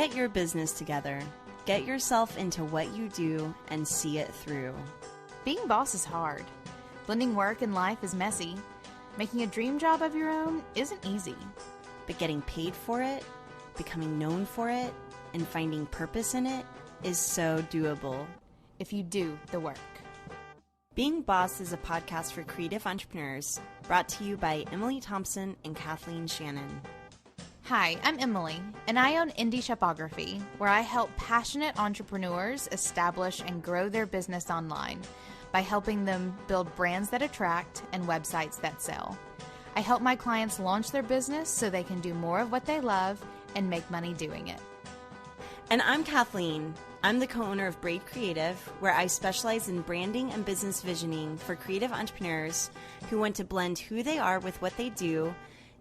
Get your business together. Get yourself into what you do and see it through. Being boss is hard. Blending work and life is messy. Making a dream job of your own isn't easy. But getting paid for it, becoming known for it, and finding purpose in it is so doable if you do the work. Being Boss is a podcast for creative entrepreneurs, brought to you by Emily Thompson and Kathleen Shannon. Hi, I'm Emily, and I own Indie Shopography, where I help passionate entrepreneurs establish and grow their business online by helping them build brands that attract and websites that sell. I help my clients launch their business so they can do more of what they love and make money doing it. And I'm Kathleen. I'm the co-owner of Braid Creative, where I specialize in branding and business visioning for creative entrepreneurs who want to blend who they are with what they do,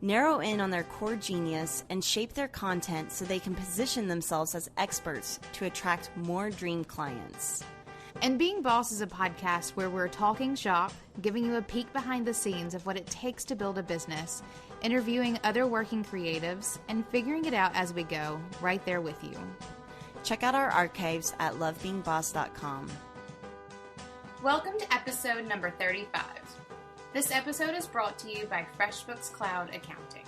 narrow in on their core genius, and shape their content so they can position themselves as experts to attract more dream clients. And Being Boss is a podcast where we're talking shop, giving you a peek behind the scenes of what it takes to build a business, interviewing other working creatives, and figuring it out as we go, right there with you. Check out our archives at lovebeingboss.com. Welcome to episode number 35. This episode is brought to you by FreshBooks Cloud Accounting.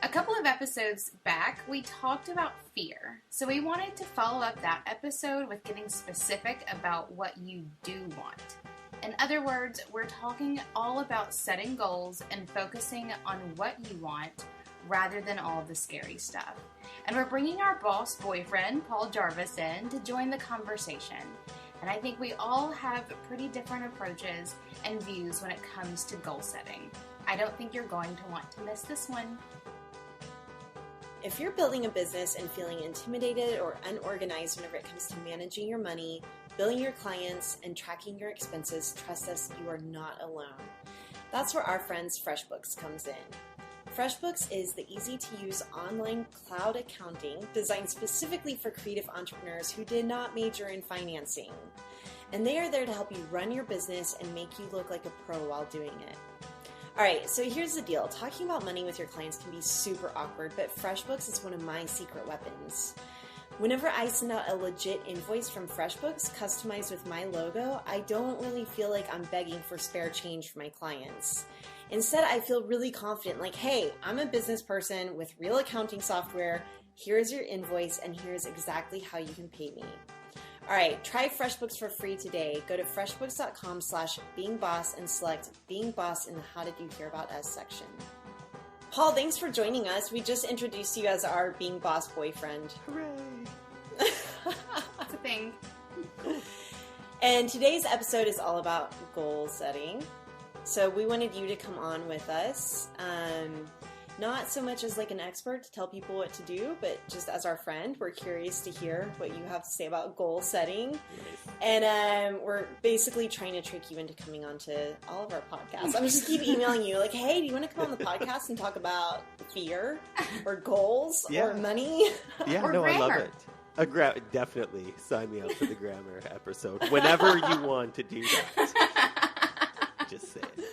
A couple of episodes back, we talked about fear, so we wanted to follow up that episode with getting specific about what you do want. In other words, we're talking all about setting goals and focusing on what you want rather than all the scary stuff. And we're bringing our boss boyfriend, Paul Jarvis, in to join the conversation. And I think we all have pretty different approaches and views when it comes to goal setting. I don't think you're going to want to miss this one. If you're building a business and feeling intimidated or unorganized whenever it comes to managing your money, billing your clients, and tracking your expenses, trust us, you are not alone. That's where our friends FreshBooks comes in. FreshBooks is the easy-to-use online cloud accounting designed specifically for creative entrepreneurs who did not major in financing. And they are there to help you run your business and make you look like a pro while doing it. All right, so here's the deal. Talking about money with your clients can be super awkward, but FreshBooks is one of my secret weapons. Whenever I send out a legit invoice from FreshBooks customized with my logo, I don't really feel like I'm begging for spare change for my clients. Instead, I feel really confident, like, hey, I'm a business person with real accounting software. Here's your invoice, and here's exactly how you can pay me. All right, try FreshBooks for free today. Go to freshbooks.com/beingboss and select Being Boss in the How Did You Hear About Us section. Paul, thanks for joining us. We just introduced you as our Being Boss boyfriend. Hooray! That's a thing. And today's episode is all about goal setting. So we wanted you to come on with us, not so much as like an expert to tell people what to do, but just as our friend. We're curious to hear what you have to say about goal setting. Nice. And we're basically trying to trick you into coming on to all of our podcasts. I'm just keep emailing you like, hey, do you want to come on the podcast and talk about fear or goals or money? Yeah, or no, grammar. I love it. Definitely sign me up for the grammar episode whenever you want to do that. Just say it.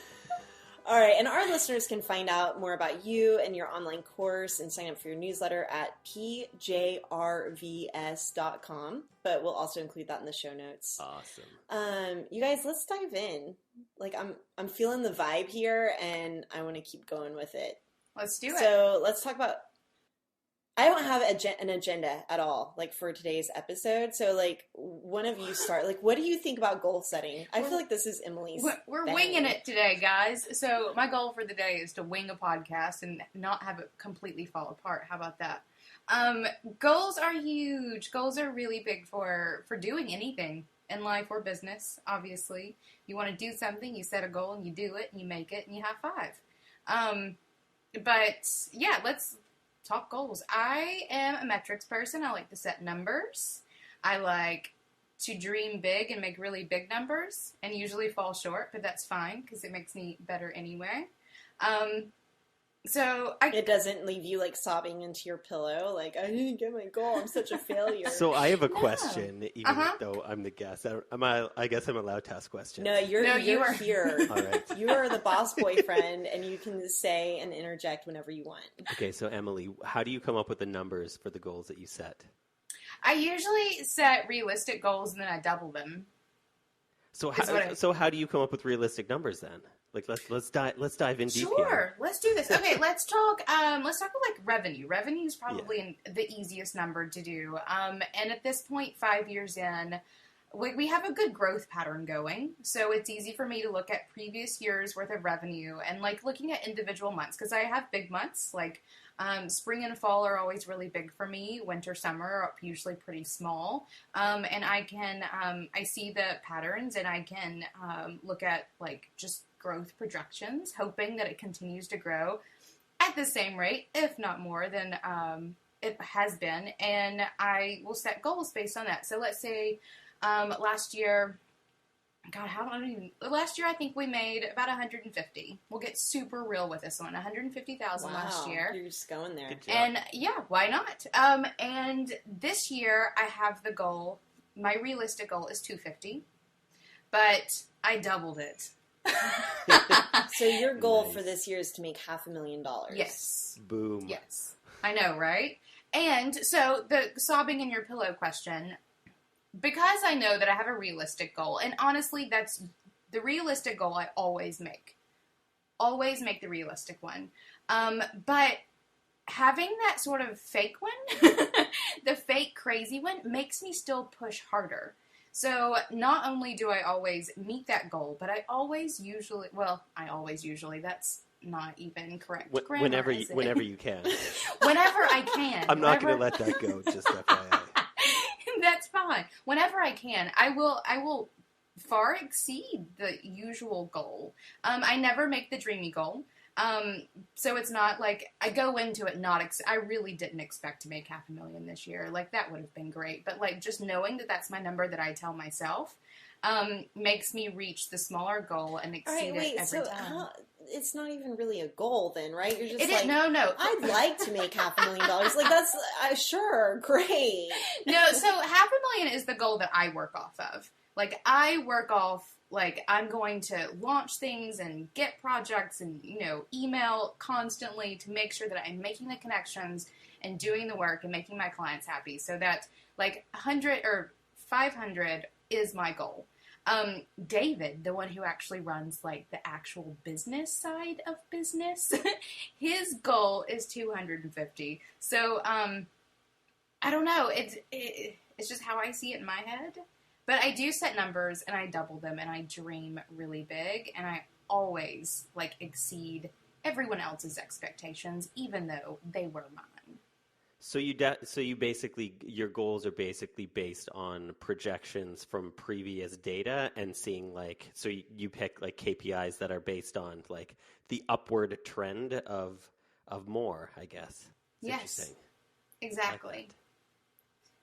All right, and our listeners can find out more about you and your online course and sign up for your newsletter at pjrvs.com, but we'll also include that in the show notes. Awesome. You guys, let's dive in. Like, I'm feeling the vibe here, and I want to keep going with it. Let's do it. So let's talk about. I don't have an agenda at all, like, for today's episode. So, like, one of you start. Like, what do you think about goal setting? I feel like this is Emily's. We're thing. winging it today, guys. So my goal for the day is to wing a podcast and not have it completely fall apart. How about that? Goals are huge. Goals are really big for doing anything in life or business, obviously. You want to do something, you set a goal, and you do it, and you make it, and you high five. But, yeah, let's talk goals. I am a metrics person. I like to set numbers. I like to dream big and make really big numbers and usually fall short, but that's fine because it makes me better anyway. So it doesn't leave you like sobbing into your pillow, like I didn't get my goal. I'm such a failure. So I have a question, even though I'm the guest. I guess I'm allowed to ask questions. No, you are here. All right. You are the boss boyfriend, and you can say and interject whenever you want. Okay, so Emily, how do you come up with the numbers for the goals that you set? I usually set realistic goals and then I double them. So how do you come up with realistic numbers then? Like let's dive in deep here. Sure, let's do this. Okay, let's talk about like revenue. Revenue is probably the easiest number to do. And at this point, 5 years in, we have a good growth pattern going. So it's easy for me to look at previous years worth of revenue and like looking at individual months because I have big months like spring and fall are always really big for me. Winter, summer are usually pretty small. And I can I see the patterns and I can look at like just growth projections, hoping that it continues to grow at the same rate, if not more than it has been. And I will set goals based on that. So let's say last year, last year I think we made about 150. We'll get super real with this one. 150,000 last year. You're just going there. And yeah, why not? And this year I have the goal. My realistic goal is 250, but I doubled it. So your goal for this year is to make $500,000. Yes. Boom. Yes. I know, right? And so the sobbing in your pillow question, because I know that I have a realistic goal, and honestly, that's the realistic goal I always make. Always make the realistic one. But having that sort of fake one, the fake crazy one, makes me still push harder. So not only do I always meet that goal, but I always usually, that's not even correct grammar, whenever you can. Whenever I can. I'm not going to let that go, just FYI. That's fine. Whenever I can, I will far exceed the usual goal. I never make the dreamy goal. So it's not like I go into it I really didn't expect to make $500,000 this year. Like that would have been great. But like just knowing that that's my number that I tell myself, makes me reach the smaller goal and exceed it every time. It's not even really a goal then, right? You're just no. I'd like to make $500,000. Like that's sure, great. No, so $500,000 is the goal that I work off of. Like I work off. Like, I'm going to launch things and get projects and, email constantly to make sure that I'm making the connections and doing the work and making my clients happy. So that, like, 100 or 500 is my goal. David, the one who actually runs, like, the actual business side of business, his goal is 250. So, I don't know. It's just how I see it in my head. But I do set numbers, and I double them, and I dream really big, and I always, exceed everyone else's expectations, even though they were mine. So you basically, your goals are basically based on projections from previous data and seeing, so you pick, KPIs that are based on, the upward trend of more, I guess. Yes, exactly.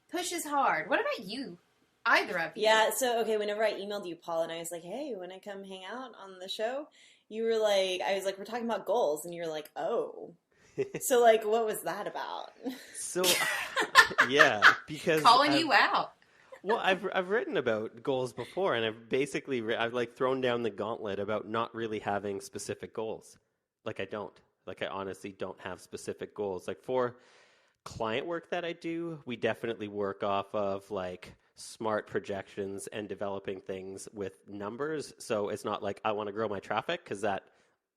Push is hard. What about you? Either of you. Yeah, so, okay, whenever I emailed you, Paul, and I was like, hey, when I come hang out on the show, you were like, I was like, we're talking about goals, and you're like, oh. So, what was that about? So, yeah, because... Calling you out. Well, I've written about goals before, and I've thrown down the gauntlet about not really having specific goals. I don't. I honestly don't have specific goals. For client work that I do, we definitely work off of, smart projections and developing things with numbers. So it's not I want to grow my traffic because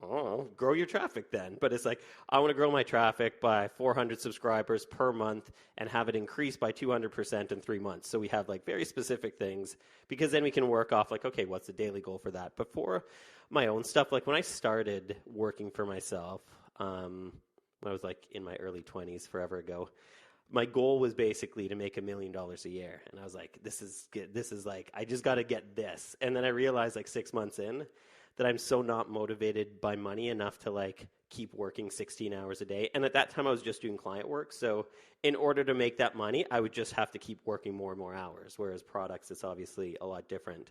grow your traffic then. But it's I want to grow my traffic by 400 subscribers per month and have it increase by 200% in 3 months. So we have very specific things because then we can work off okay, what's the daily goal for that? But for my own stuff, when I started working for myself, when I was in my early 20s forever ago, my goal was basically to make $1 million a year. And I was like, this is good. This is I just got to get this. And then I realized 6 months in that I'm so not motivated by money enough to keep working 16 hours a day. And at that time I was just doing client work. So in order to make that money, I would just have to keep working more and more hours. Whereas products, it's obviously a lot different.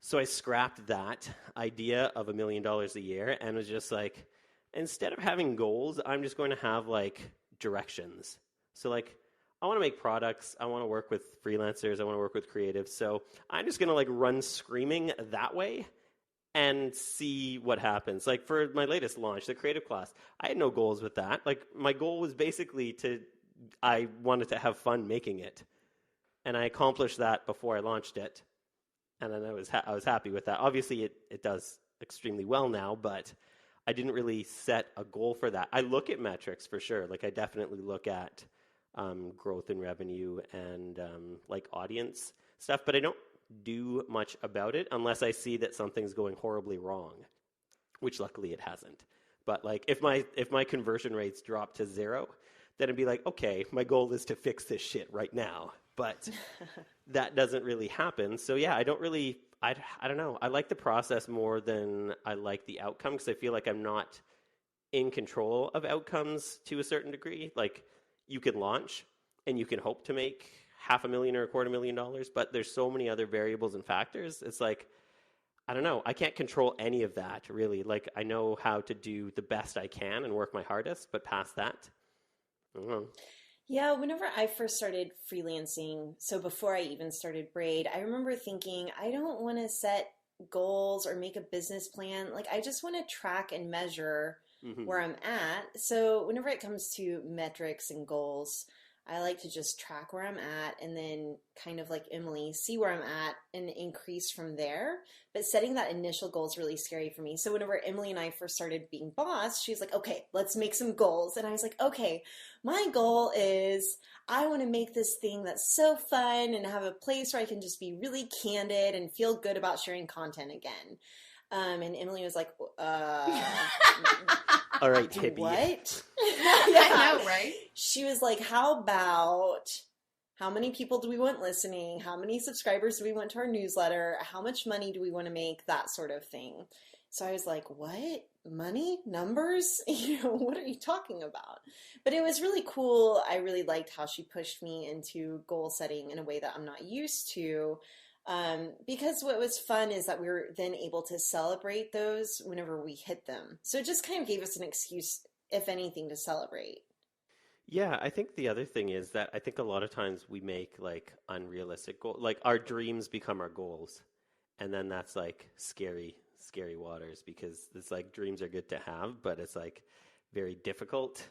So I scrapped that idea of $1 million a year and was just instead of having goals, I'm just going to have like directions. So like, I want to make products. I want to work with freelancers. I want to work with creatives. So I'm just going to like run screaming that way and see what happens. Like for my latest launch, the creative class, I had no goals with that. Like my goal was basically I wanted to have fun making it. And I accomplished that before I launched it. And then I was happy with that. Obviously it does extremely well now, but I didn't really set a goal for that. I look at metrics for sure. Like I definitely look at growth in revenue and like audience stuff, but I don't do much about it unless I see that something's going horribly wrong, which luckily it hasn't. But like if my conversion rates drop to 0, then it'd be like, okay, my goal is to fix this shit right now. But that doesn't really happen. So yeah, I don't know. I like the process more than I like the outcome because I feel like I'm not in control of outcomes to a certain degree. Like you can launch and you can hope to make $500,000 or $250,000, but there's so many other variables and factors. It's like, I don't know. I can't control any of that really. Like I know how to do the best I can and work my hardest, but past that, I don't know. Yeah, whenever I first started freelancing, so before I even started Braid, I remember thinking, I don't want to set goals or make a business plan. Like, I just want to track and measure where I'm at. So whenever it comes to metrics and goals, I like to just track where I'm at and then kind of like Emily, see where I'm at and increase from there. But setting that initial goal is really scary for me. So whenever Emily and I first started being boss, she's like, okay, let's make some goals. And I was like, okay, my goal is I want to make this thing that's so fun and have a place where I can just be really candid and feel good about sharing content again. And Emily was like, all right, hippie. What? I know, right? She was like, how many people do we want listening? How many subscribers do we want to our newsletter? How much money do we want to make? That sort of thing. So I was like, what? Money? Numbers? What are you talking about? But it was really cool. I really liked how she pushed me into goal setting in a way that I'm not used to. Because what was fun is that we were then able to celebrate those whenever we hit them. So it just kind of gave us an excuse, if anything, to celebrate. Yeah, I think the other thing is that I think a lot of times we make like unrealistic goals, like our dreams become our goals. And then that's like scary waters because it's like dreams are good to have, but it's like very difficult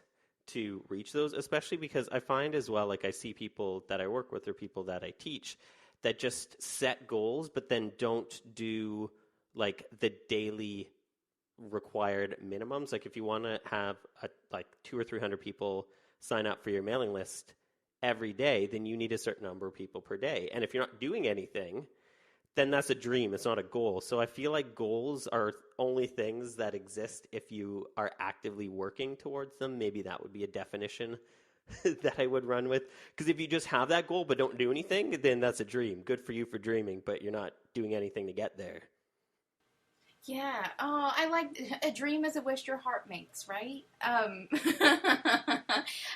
to reach those, especially because I find as well, like I see people that I work with or people that I teach that just set goals, but then don't do like the daily required minimums. Like if you want to have like 200 or 300 people sign up for your mailing list every day, then you need a certain number of people per day. And if you're not doing anything, then that's a dream. It's not a goal. So I feel like goals are only things that exist if you are actively working towards them. Maybe that would be a definition that I would run with. Because if you just have that goal but don't do anything, then that's a dream. Good for you for dreaming, but you're not doing anything to get there. Yeah. Oh, I like a dream is a wish your heart makes, right?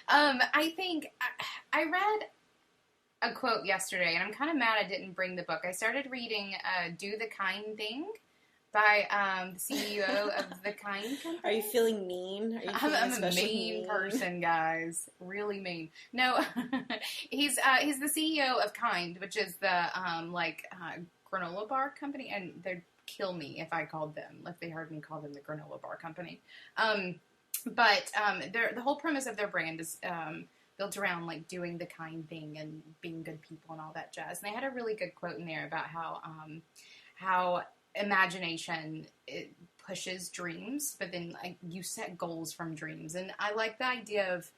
I think I read a quote yesterday, and I'm kind of mad I didn't bring the book. I started reading Do the Kind Thing by the CEO of The Kind Company. Are you feeling mean? I'm a mean person, guys. Really mean. No, he's the CEO of Kind, which is the granola bar company, and they'd kill me if I called them, if they heard me call them the granola bar company. But the whole premise of their brand is built around like doing the kind thing and being good people and all that jazz. And they had a really good quote in there about how imagination it pushes dreams, but then like you set goals from dreams. And I like the idea of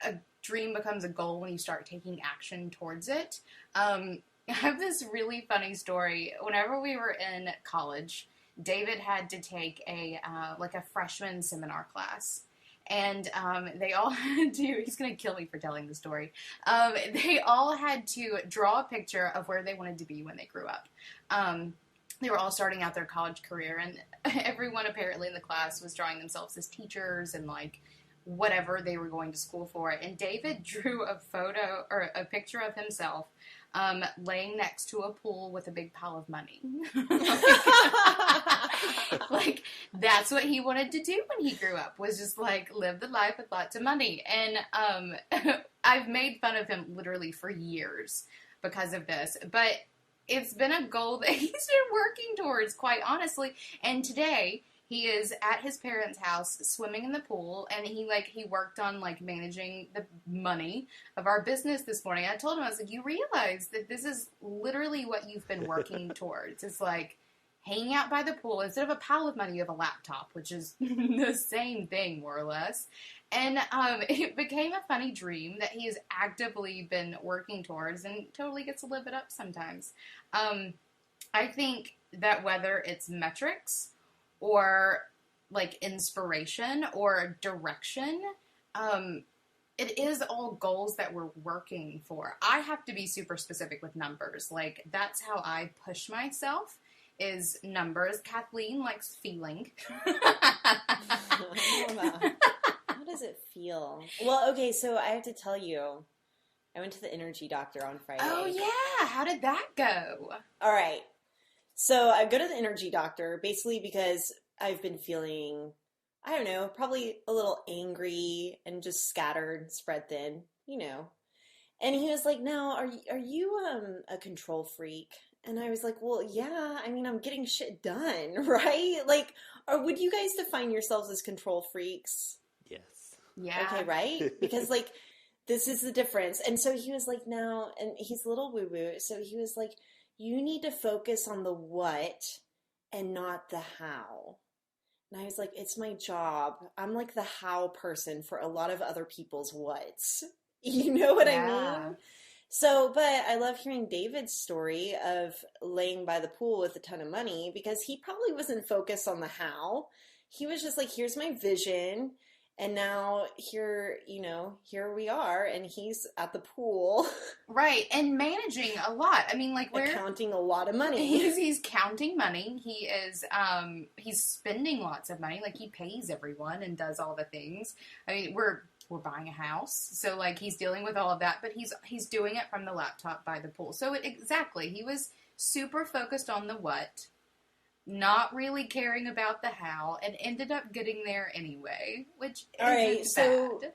a dream becomes a goal when you start taking action towards it. I have this really funny story. Whenever we were in college, David had to take a freshman seminar class. And they all had to, he's going to kill me for telling the story. They all had to draw a picture of where they wanted to be when they grew up. They were all starting out their college career, and everyone apparently in the class was drawing themselves as teachers and like whatever they were going to school for. And David drew a photo or a picture of himself laying next to a pool with a big pile of money. Like, that's what he wanted to do when he grew up, was just, like, live the life with lots of money. And I've made fun of him literally for years because of this. But it's been a goal that he's been working towards, quite honestly. And today, he is at his parents' house swimming in the pool, and he worked on, like, managing the money of our business this morning. I told him, I was like, you realize that this is literally what you've been working towards. It's like hanging out by the pool. Instead of a pile of money, you have a laptop, which is the same thing, more or less. And it became a funny dream that he has actively been working towards and totally gets to live it up sometimes. I think that whether it's metrics or, like, inspiration or direction, it is all goals that we're working for. I have to be super specific with numbers. Like, that's how I push myself, is numbers. Kathleen likes feeling. How does it feel? Well, okay, so I have to tell you, I went to the energy doctor on Friday. Oh, yeah. How did that go? All right. So I go to the energy doctor basically because I've been feeling, I don't know, probably a little angry and just scattered, spread thin, you know. And he was like, "Now, are you a control freak?" And I was like, "Well, yeah. I mean, I'm getting shit done, right? Like, or would you guys define yourselves as control freaks?" Yes. Yeah. Okay, right? Because, like, this is the difference. And so he was like, "Now," and he's a little woo-woo, so he was like, "You need to focus on the what and not the how." And I was like, "It's my job. I'm like the how person for a lot of other people's whats." You know what I mean? So, but I love hearing David's story of laying by the pool with a ton of money, because he probably wasn't focused on the how. He was just like, here's my vision. And now here, you know, here we are, and he's at the pool. Right, and managing a lot. I mean, like, we're counting a lot of money. He's counting money. He is he's spending lots of money. Like, he pays everyone and does all the things. I mean, we're buying a house, so, like, he's dealing with all of that, but he's doing it from the laptop by the pool. So exactly, he was super focused on the what, not really caring about the how, and ended up getting there anyway, which all right, isn't so bad.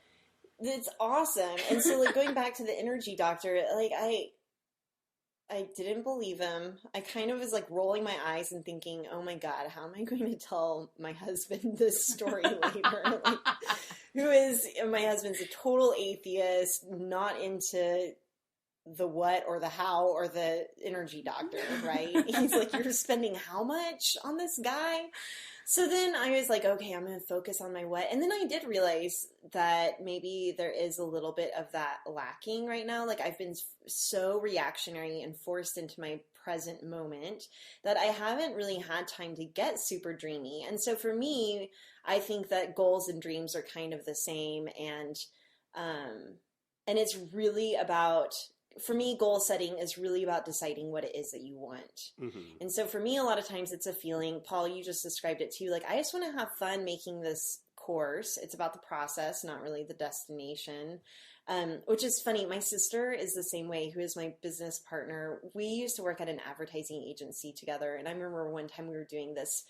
it's awesome. And so, like, going back to the energy doctor, like, I didn't believe him. I kind of was like rolling my eyes and thinking, "Oh my God, how am I going to tell my husband this story later?" Like, my husband's a total atheist, not into the what or the how or the energy doctor, right? He's like, "You're spending how much on this guy?" So then I was like, okay, I'm going to focus on my what. And then I did realize that maybe there is a little bit of that lacking right now. Like, I've been so reactionary and forced into my present moment that I haven't really had time to get super dreamy. And so for me, I think that goals and dreams are kind of the same. And it's really about, for me, goal setting is really about deciding what it is that you want. Mm-hmm. And so for me, a lot of times it's a feeling. Paul, you just described it too. Like, I just want to have fun making this course. It's about the process, not really the destination. Which is funny. My sister is the same way, who is my business partner. We used to work at an advertising agency together. And I remember one time we were doing this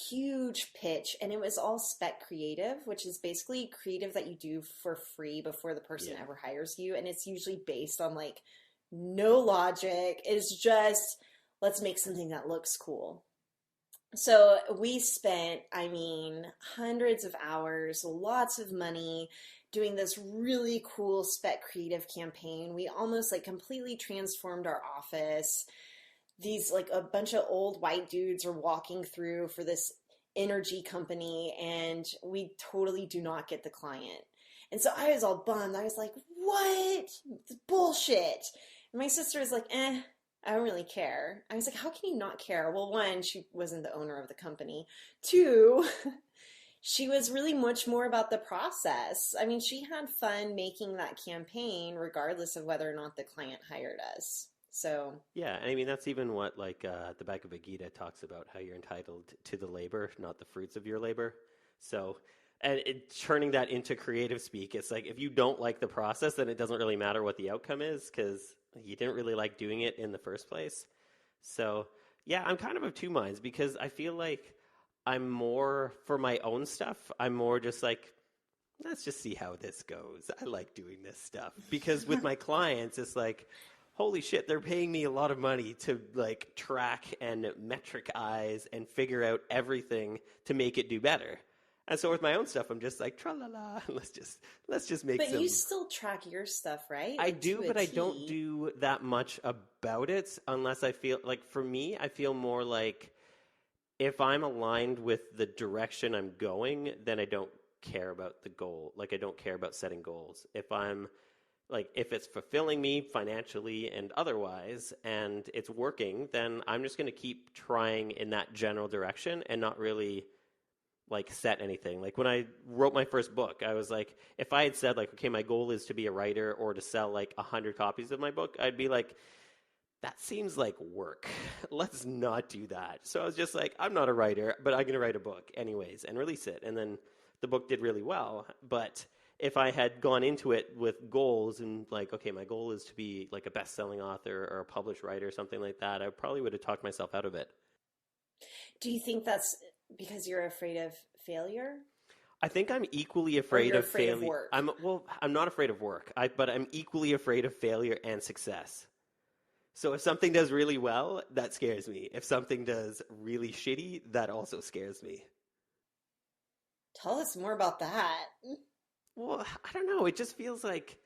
huge pitch, and it was all spec creative, which is basically creative that you do for free before the person ever hires you. And it's usually based on, like, no logic. It's just, let's make something that looks cool. So we spent, I mean, hundreds of hours, lots of money doing this really cool spec creative campaign. We almost, like, completely transformed our office. These, like, a bunch of old white dudes are walking through for this energy company, and we totally do not get the client. And so I was all bummed. I was like, what? It's bullshit. And my sister was like, I don't really care. I was like, how can you not care? Well, one, she wasn't the owner of the company. Two, she was really much more about the process. I mean, she had fun making that campaign regardless of whether or not the client hired us. So yeah, I mean, that's even what, like, the Bhagavad Gita talks about, how you're entitled to the labor, not the fruits of your labor. So And turning that into creative speak, it's like if you don't like the process, then it doesn't really matter what the outcome is because you didn't really like doing it in the first place. So, yeah, I'm kind of two minds because I feel like I'm more, for my own stuff, I'm more just like, let's just see how this goes. I like doing this stuff. Because with my clients, it's like, holy shit, they're paying me a lot of money to like track and metricize and figure out everything to make it do better. And so with my own stuff, I'm just like, tra-la-la, let's just make But some... you still track your stuff, right? I Like, do, to a but I T. don't do that much about it unless I feel, like for me, I feel more like if I'm aligned with the direction I'm going, then I don't care about the goal. Like I don't care about setting goals. If it's fulfilling me financially and otherwise, and it's working, then I'm just going to keep trying in that general direction and not really like set anything. Like when I wrote my first book, I was like, if I had said like, okay, my goal is to be a writer or to sell like 100 copies of my book, I'd be like, that seems like work. Let's not do that. So I was just like, I'm not a writer, but I'm going to write a book anyways and release it. And then the book did really well. But if I had gone into it with goals and like, okay, my goal is to be like a best-selling author or a published writer or something like that, I probably would have talked myself out of it. Do you think that's because you're afraid of failure? I think I'm equally afraid of afraid of failure. work? I'm not afraid of work, but I'm equally afraid of failure and success. So if something does really well, that scares me. If something does really shitty, that also scares me. Tell us more about that. Well, I don't know. It just feels like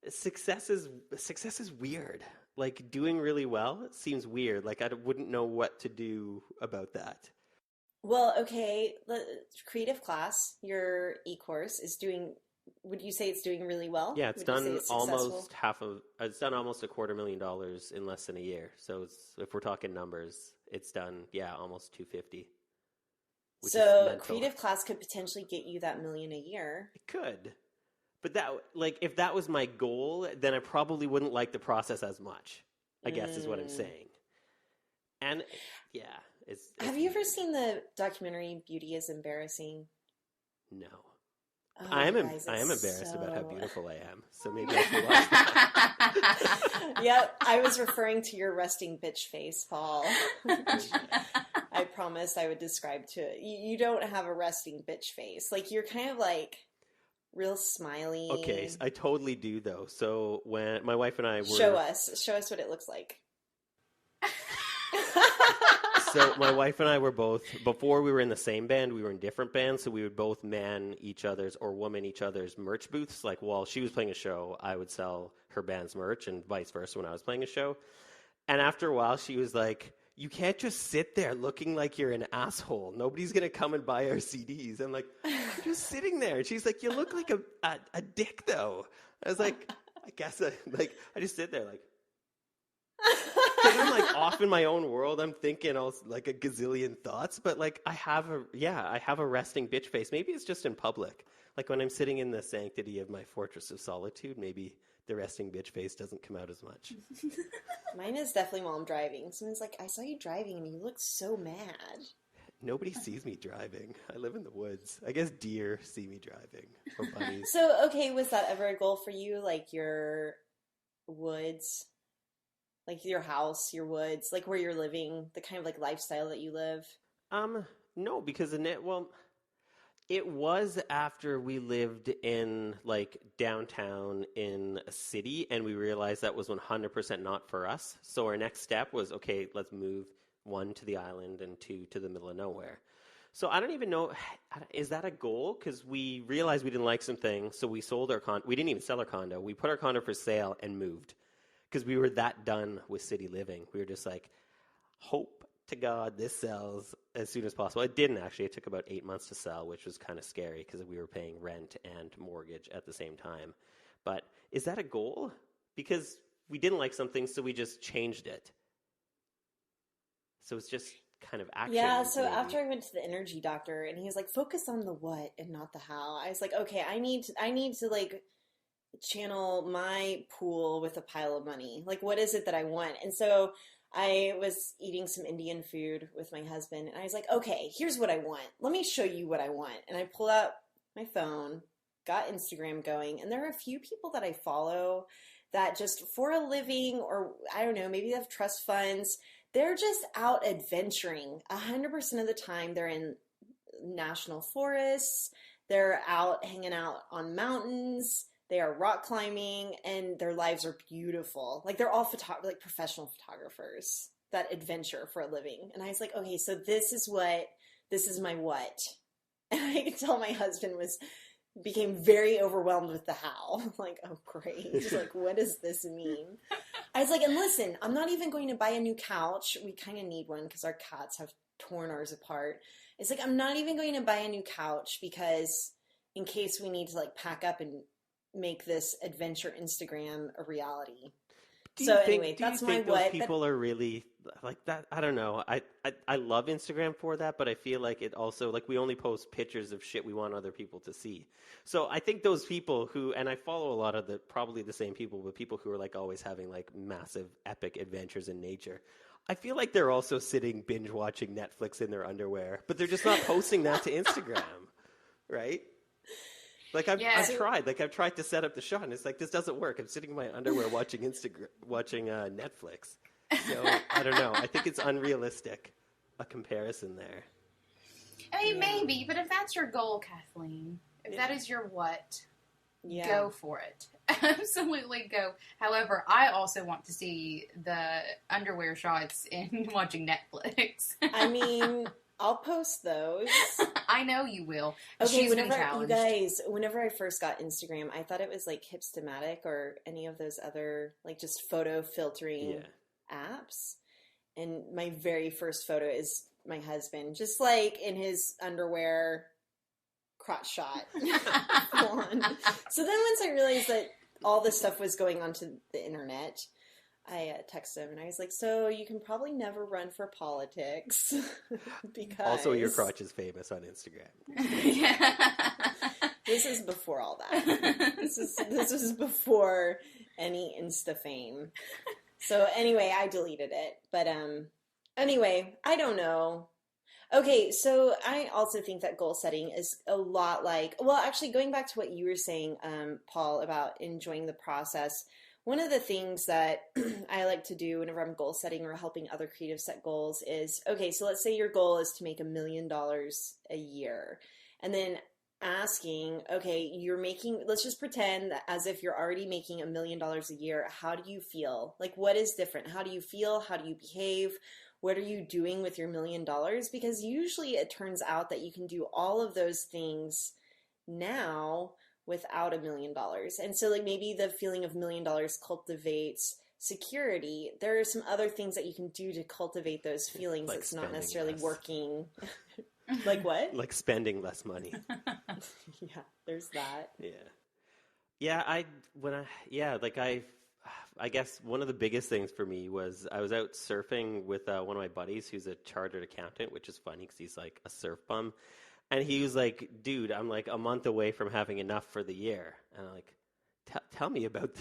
success is weird. Like doing really well seems weird. Like I wouldn't know what to do about that. Well, okay, the creative class, your e-course is doing, would you say it's doing really well? Yeah, it's Would you say done it's successful? it's done almost $250,000 in less than a year. So if we're talking numbers, it's done, almost 250. Which is So mental. creative class could potentially get you that $1 million a year. It could. But that, like, if that was my goal, then I probably wouldn't like the process as much, I guess is what I'm saying. And yeah, it's Have you ever seen the documentary Beauty is Embarrassing? No. Oh, I am guys, embarrassed about how so- beautiful I am. So maybe I should watch that. Yep, I was referring to your resting bitch face, Paul. I promised I would describe to it. You don't have a resting bitch face. Like, you're kind of like real smiley. Okay, I totally do though. So when my wife and I were... Show us what it looks like. So my wife and I were both, before we were in the same band, we were in different bands, so we would both man each other's or woman each other's merch booths. Like while she was playing a show, I would sell her band's merch and vice versa when I was playing a show. And after a while, she was like, you can't just sit there looking like you're an asshole. Nobody's going to come and buy our CDs. I'm like, I'm just sitting there. And she's like, you look like a dick though. I was like, I guess I just sit there like, because I'm like off in my own world. I'm thinking like a gazillion thoughts, but like I have a resting bitch face. Maybe it's just in public. Like when I'm sitting in the sanctity of my fortress of solitude, maybe the resting bitch face doesn't come out as much. Mine is definitely while I'm driving. Someone's like, I saw you driving and you look so mad. Nobody sees me driving. I live in the woods. I guess deer see me driving or bunnies. So, okay, was that ever a goal for you? Like your woods? Like your house, your woods, like where you're living, the kind of like lifestyle that you live? No, because it was after we lived in like downtown in a city and we realized that was 100% not for us. So our next step was, okay, let's move 1 to the island and 2 to the middle of nowhere. So I don't even know, is that a goal? Because we realized we didn't like some things, so we sold our condo. We didn't even sell our condo. We put our condo for sale and moved. Because we were that done with city living. We were just like, hope to God this sells as soon as possible. It didn't actually. It took about 8 months to sell, which was kind of scary because we were paying rent and mortgage at the same time. But is that a goal? Because we didn't like something, so we just changed it. So it's just kind of action. Yeah, so maybe. after I went to the energy doctor and he was like, focus on the what and not the how. I was like, okay, I need to like channel my pool with a pile of money. Like, what is it that I want? And so I was eating some Indian food with my husband and I was like, okay, here's what I want. Let me show you what I want. And I pulled out my phone, got Instagram going, and there are a few people that I follow that just for a living, or I don't know, maybe they have trust funds, they're just out adventuring. 100% of the time they're in national forests, they're out hanging out on mountains, they are rock climbing, and their lives are beautiful. Like they're all like professional photographers that adventure for a living. And I was like, okay, so this is my what. And I could tell my husband became very overwhelmed with the how. Like, oh great. He's like, what does this mean? I was like, and listen, I'm not even going to buy a new couch. We kind of need one because our cats have torn ours apart. It's like, I'm not even going to buy a new couch because in case we need to like pack up and make this adventure Instagram a reality. So anyway, that's my what. Those people are really like that. I don't know. I love Instagram for that, but I feel like it also, like, we only post pictures of shit we want other people to see. So I think those people who, and I follow a lot of probably the same people, but people who are like always having like massive epic adventures in nature. I feel like they're also sitting binge watching Netflix in their underwear, but they're just not posting that to Instagram, right? Like I've tried to set up the shot, and it's like, this doesn't work. I'm sitting in my underwear watching Netflix. So I don't know. I think it's unrealistic, a comparison there. I mean, maybe, but if that's your goal, Kathleen, if that is your what, go for it. Absolutely go. However, I also want to see the underwear shots in watching Netflix. I mean, I'll post those. I know you will. Okay, whenever I first got Instagram, I thought it was like Hipstamatic or any of those other like just photo filtering apps. And my very first photo is my husband, just like in his underwear, crotch shot. So then once I realized that all this stuff was going onto the internet, I texted him and I was like, so you can probably never run for politics because... Also, your crotch is famous on Instagram. This is before all that. This is before any Insta fame. So anyway, I deleted it. But anyway, I don't know. Okay, so I also think that goal setting is a lot like... Well, actually, going back to what you were saying, Paul, about enjoying the process... One of the things that I like to do whenever I'm goal setting or helping other creatives set goals is, okay, so let's say your goal is to make $1 million a year. And then asking, okay, let's just pretend that as if you're already making $1 million a year. How do you feel? Like, what is different? How do you feel? How do you behave? What are you doing with your $1 million? Because usually it turns out that you can do all of those things now without $1 million. And so like maybe the feeling of $1 million cultivates security. There are some other things that you can do to cultivate those feelings. Like that's not necessarily less. Working. Like what? Like spending less money. Yeah, there's that. Yeah. I guess one of the biggest things for me was I was out surfing with one of my buddies who's a chartered accountant, which is funny because he's like a surf bum. And he was like, dude, I'm like a month away from having enough for the year. And I'm like, tell me about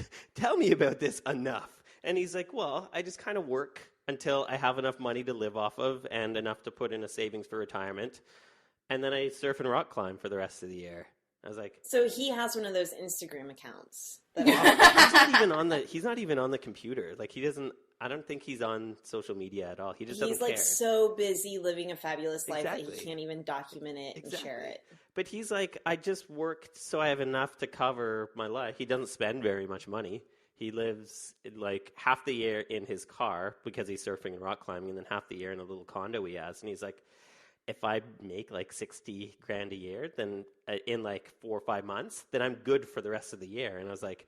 this enough. And he's like, well, I just kind of work until I have enough money to live off of and enough to put in a savings for retirement. And then I surf and rock climb for the rest of the year. I was like... So he has one of those Instagram accounts. He's not even on the computer. Like, he doesn't... I don't think he's on social media at all. He just doesn't care. He's like so busy living a fabulous life that he can't even document it and share it. But he's like, I just worked so I have enough to cover my life. He doesn't spend very much money. He lives like half the year in his car because he's surfing and rock climbing, and then half the year in a little condo he has. And he's like, if I make like 60 grand a year, then in like 4 or 5 months, then I'm good for the rest of the year. And I was like,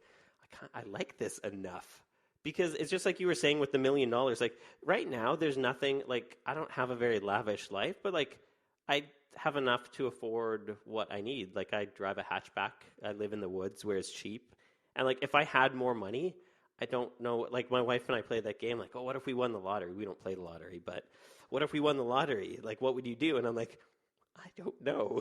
I like this enough. Because it's just like you were saying with the $1 million. Like right now, there's nothing, like I don't have a very lavish life, but like I have enough to afford what I need. Like I drive a hatchback. I live in the woods where it's cheap. And like if I had more money, I don't know. Like my wife and I played that game. Like, oh, what if we won the lottery? We don't play the lottery, but what if we won the lottery? Like, what would you do? And I'm like, I don't know.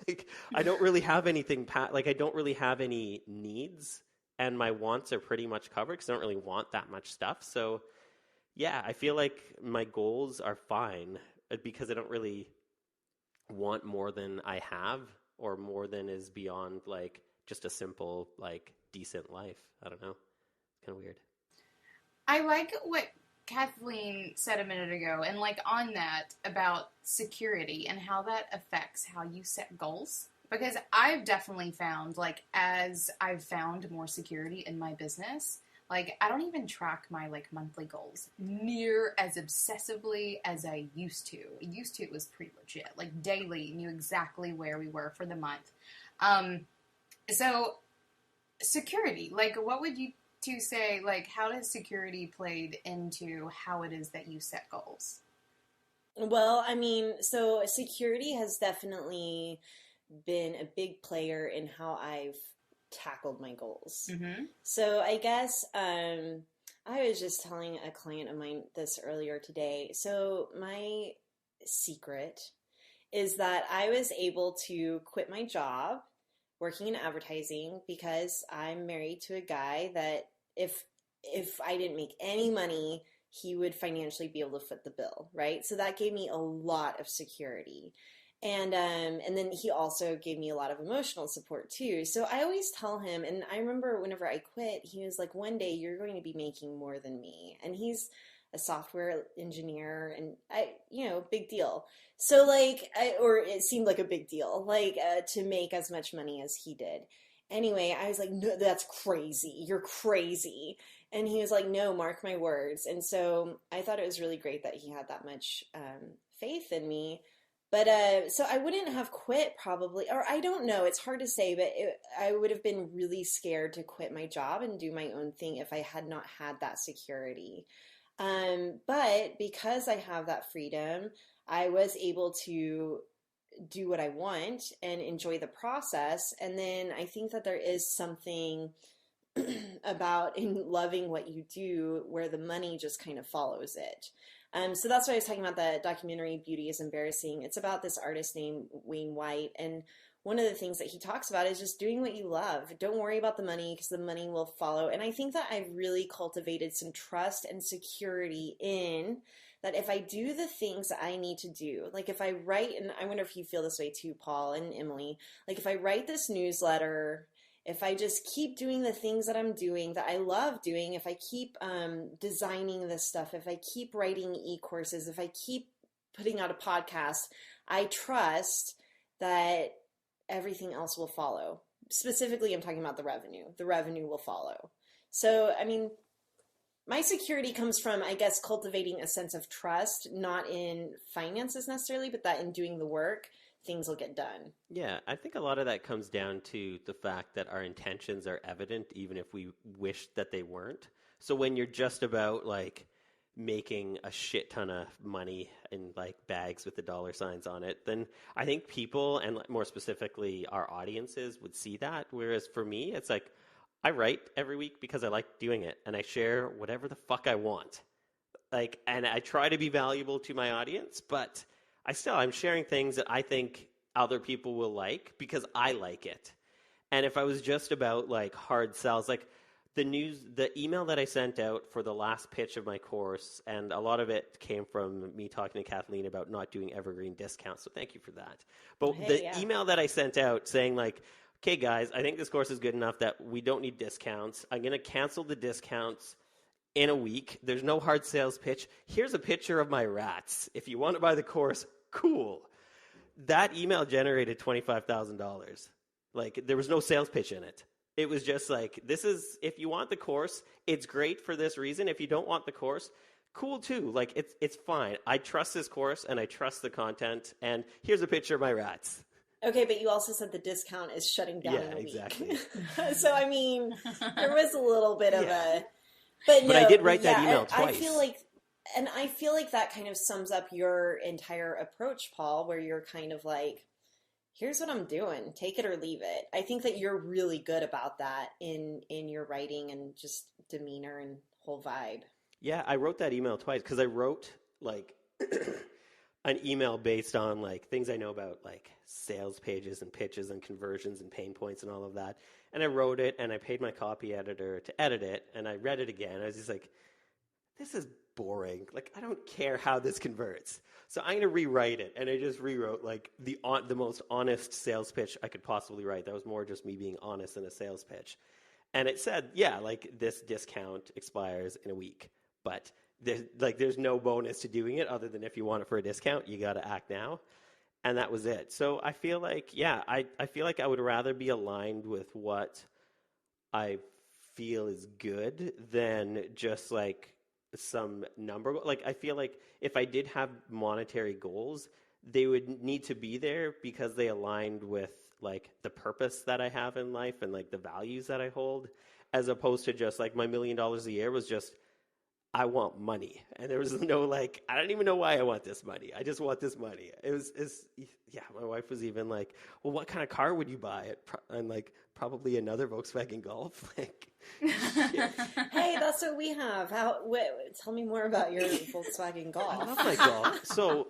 Like I don't really have anything. Like I don't really have any needs. And my wants are pretty much covered because I don't really want that much stuff. So, yeah, I feel like my goals are fine because I don't really want more than I have or more than is beyond like just a simple, like decent life. I don't know. It's kind of weird. I like what Kathleen said a minute ago, and like on that about security and how that affects how you set goals. Because I've definitely found, like, as I've found more security in my business, like, I don't even track my, like, monthly goals near as obsessively as I used to. Used to, it was pretty legit. Like, daily, knew exactly where we were for the month. So, security, like, what would you two say, like, how does security played into how it is that you set goals? Well, I mean, so security has definitely been a big player in how I've tackled my goals. Mm-hmm. So I guess I was just telling a client of mine this earlier today. So my secret is that I was able to quit my job working in advertising because I'm married to a guy that if I didn't make any money, he would financially be able to foot the bill, right? So that gave me a lot of security. And then he also gave me a lot of emotional support too. So I always tell him, and I remember whenever I quit, he was like, one day you're going to be making more than me. And he's a software engineer and big deal. So or it seemed like a big deal, to make as much money as he did. Anyway, I was like, no, that's crazy. You're crazy. And he was like, no, mark my words. And so I thought it was really great that he had that much faith in me. But so I wouldn't have quit probably, or I don't know. It's hard to say, but I would have been really scared to quit my job and do my own thing if I had not had that security. But because I have that freedom, I was able to do what I want and enjoy the process. And then I think that there is something about in loving what you do where the money just kind of follows it. So that's why I was talking about the documentary Beauty is Embarrassing. It's about this artist named Wayne White. And one of the things that he talks about is just doing what you love. Don't worry about the money because the money will follow. And I think that I've really cultivated some trust and security in that if I do the things that I need to do, like if I write, and I wonder if you feel this way too, Paul and Emily, like if I write this newsletter, if I just keep doing the things that I'm doing that I love doing, if I keep designing this stuff, if I keep writing e-courses, if I keep putting out a podcast, I trust that everything else will follow. Specifically, I'm talking about the revenue. The revenue will follow. So, I mean, my security comes from, I guess, cultivating a sense of trust, not in finances necessarily, but that in doing the work, things will get done. Yeah, I think a lot of that comes down to the fact that our intentions are evident, even if we wish that they weren't. So when you're just about like making a shit ton of money in like bags with the dollar signs on it, then I think people, and more specifically our audiences, would see that. Whereas for me, it's like I write every week because I like doing it, and I share whatever the fuck I want. And I try to be valuable to my audience, but I'm sharing things that I think other people will like because I like it. And if I was just about like hard sells, like the email that I sent out for the last pitch of my course, and a lot of it came from me talking to Kathleen about not doing evergreen discounts. So thank you for that. But email that I sent out saying like, okay, guys, I think this course is good enough that we don't need discounts. I'm going to cancel the discounts in a week. There's no hard sales pitch. Here's a picture of my rats. If you want to buy the course, cool. That email generated $25,000. Like, there was no sales pitch in it. It was just like, this is, if you want the course, it's great for this reason. If you don't want the course, cool too. Like, it's fine. I trust this course and I trust the content. And here's a picture of my rats. Okay, but you also said the discount is shutting down in a week. Exactly. So, I mean, there was a little bit of a... But I did write that email twice. I feel like that kind of sums up your entire approach, Paul, where you're kind of like, here's what I'm doing, take it or leave it. I think that you're really good about that in your writing and just demeanor and whole vibe. Yeah, I wrote that email twice because I wrote like an email based on like things I know about like sales pages and pitches and conversions and pain points and all of that. And I wrote it and I paid my copy editor to edit it and I read it again. I was just like, this is boring. Like, I don't care how this converts. So I'm going to rewrite it. And I just rewrote like the most honest sales pitch I could possibly write. That was more just me being honest in a sales pitch. And it said, yeah, like this discount expires in a week, but there's no bonus to doing it other than if you want it for a discount, you got to act now. And that was it. So I feel like, yeah, I feel like I would rather be aligned with what I feel is good than just like some number. Like, I feel like if I did have monetary goals, they would need to be there because they aligned with like the purpose that I have in life and like the values that I hold, as opposed to just like my $1 million a year was just, I want money. And there was no like, I don't even know why I want this money. I just want this money. Yeah, my wife was even like, well, what kind of car would you buy? I'm like, probably another Volkswagen Golf. Like, hey, that's what we have. Tell me more about your Volkswagen Golf. I love my Golf. So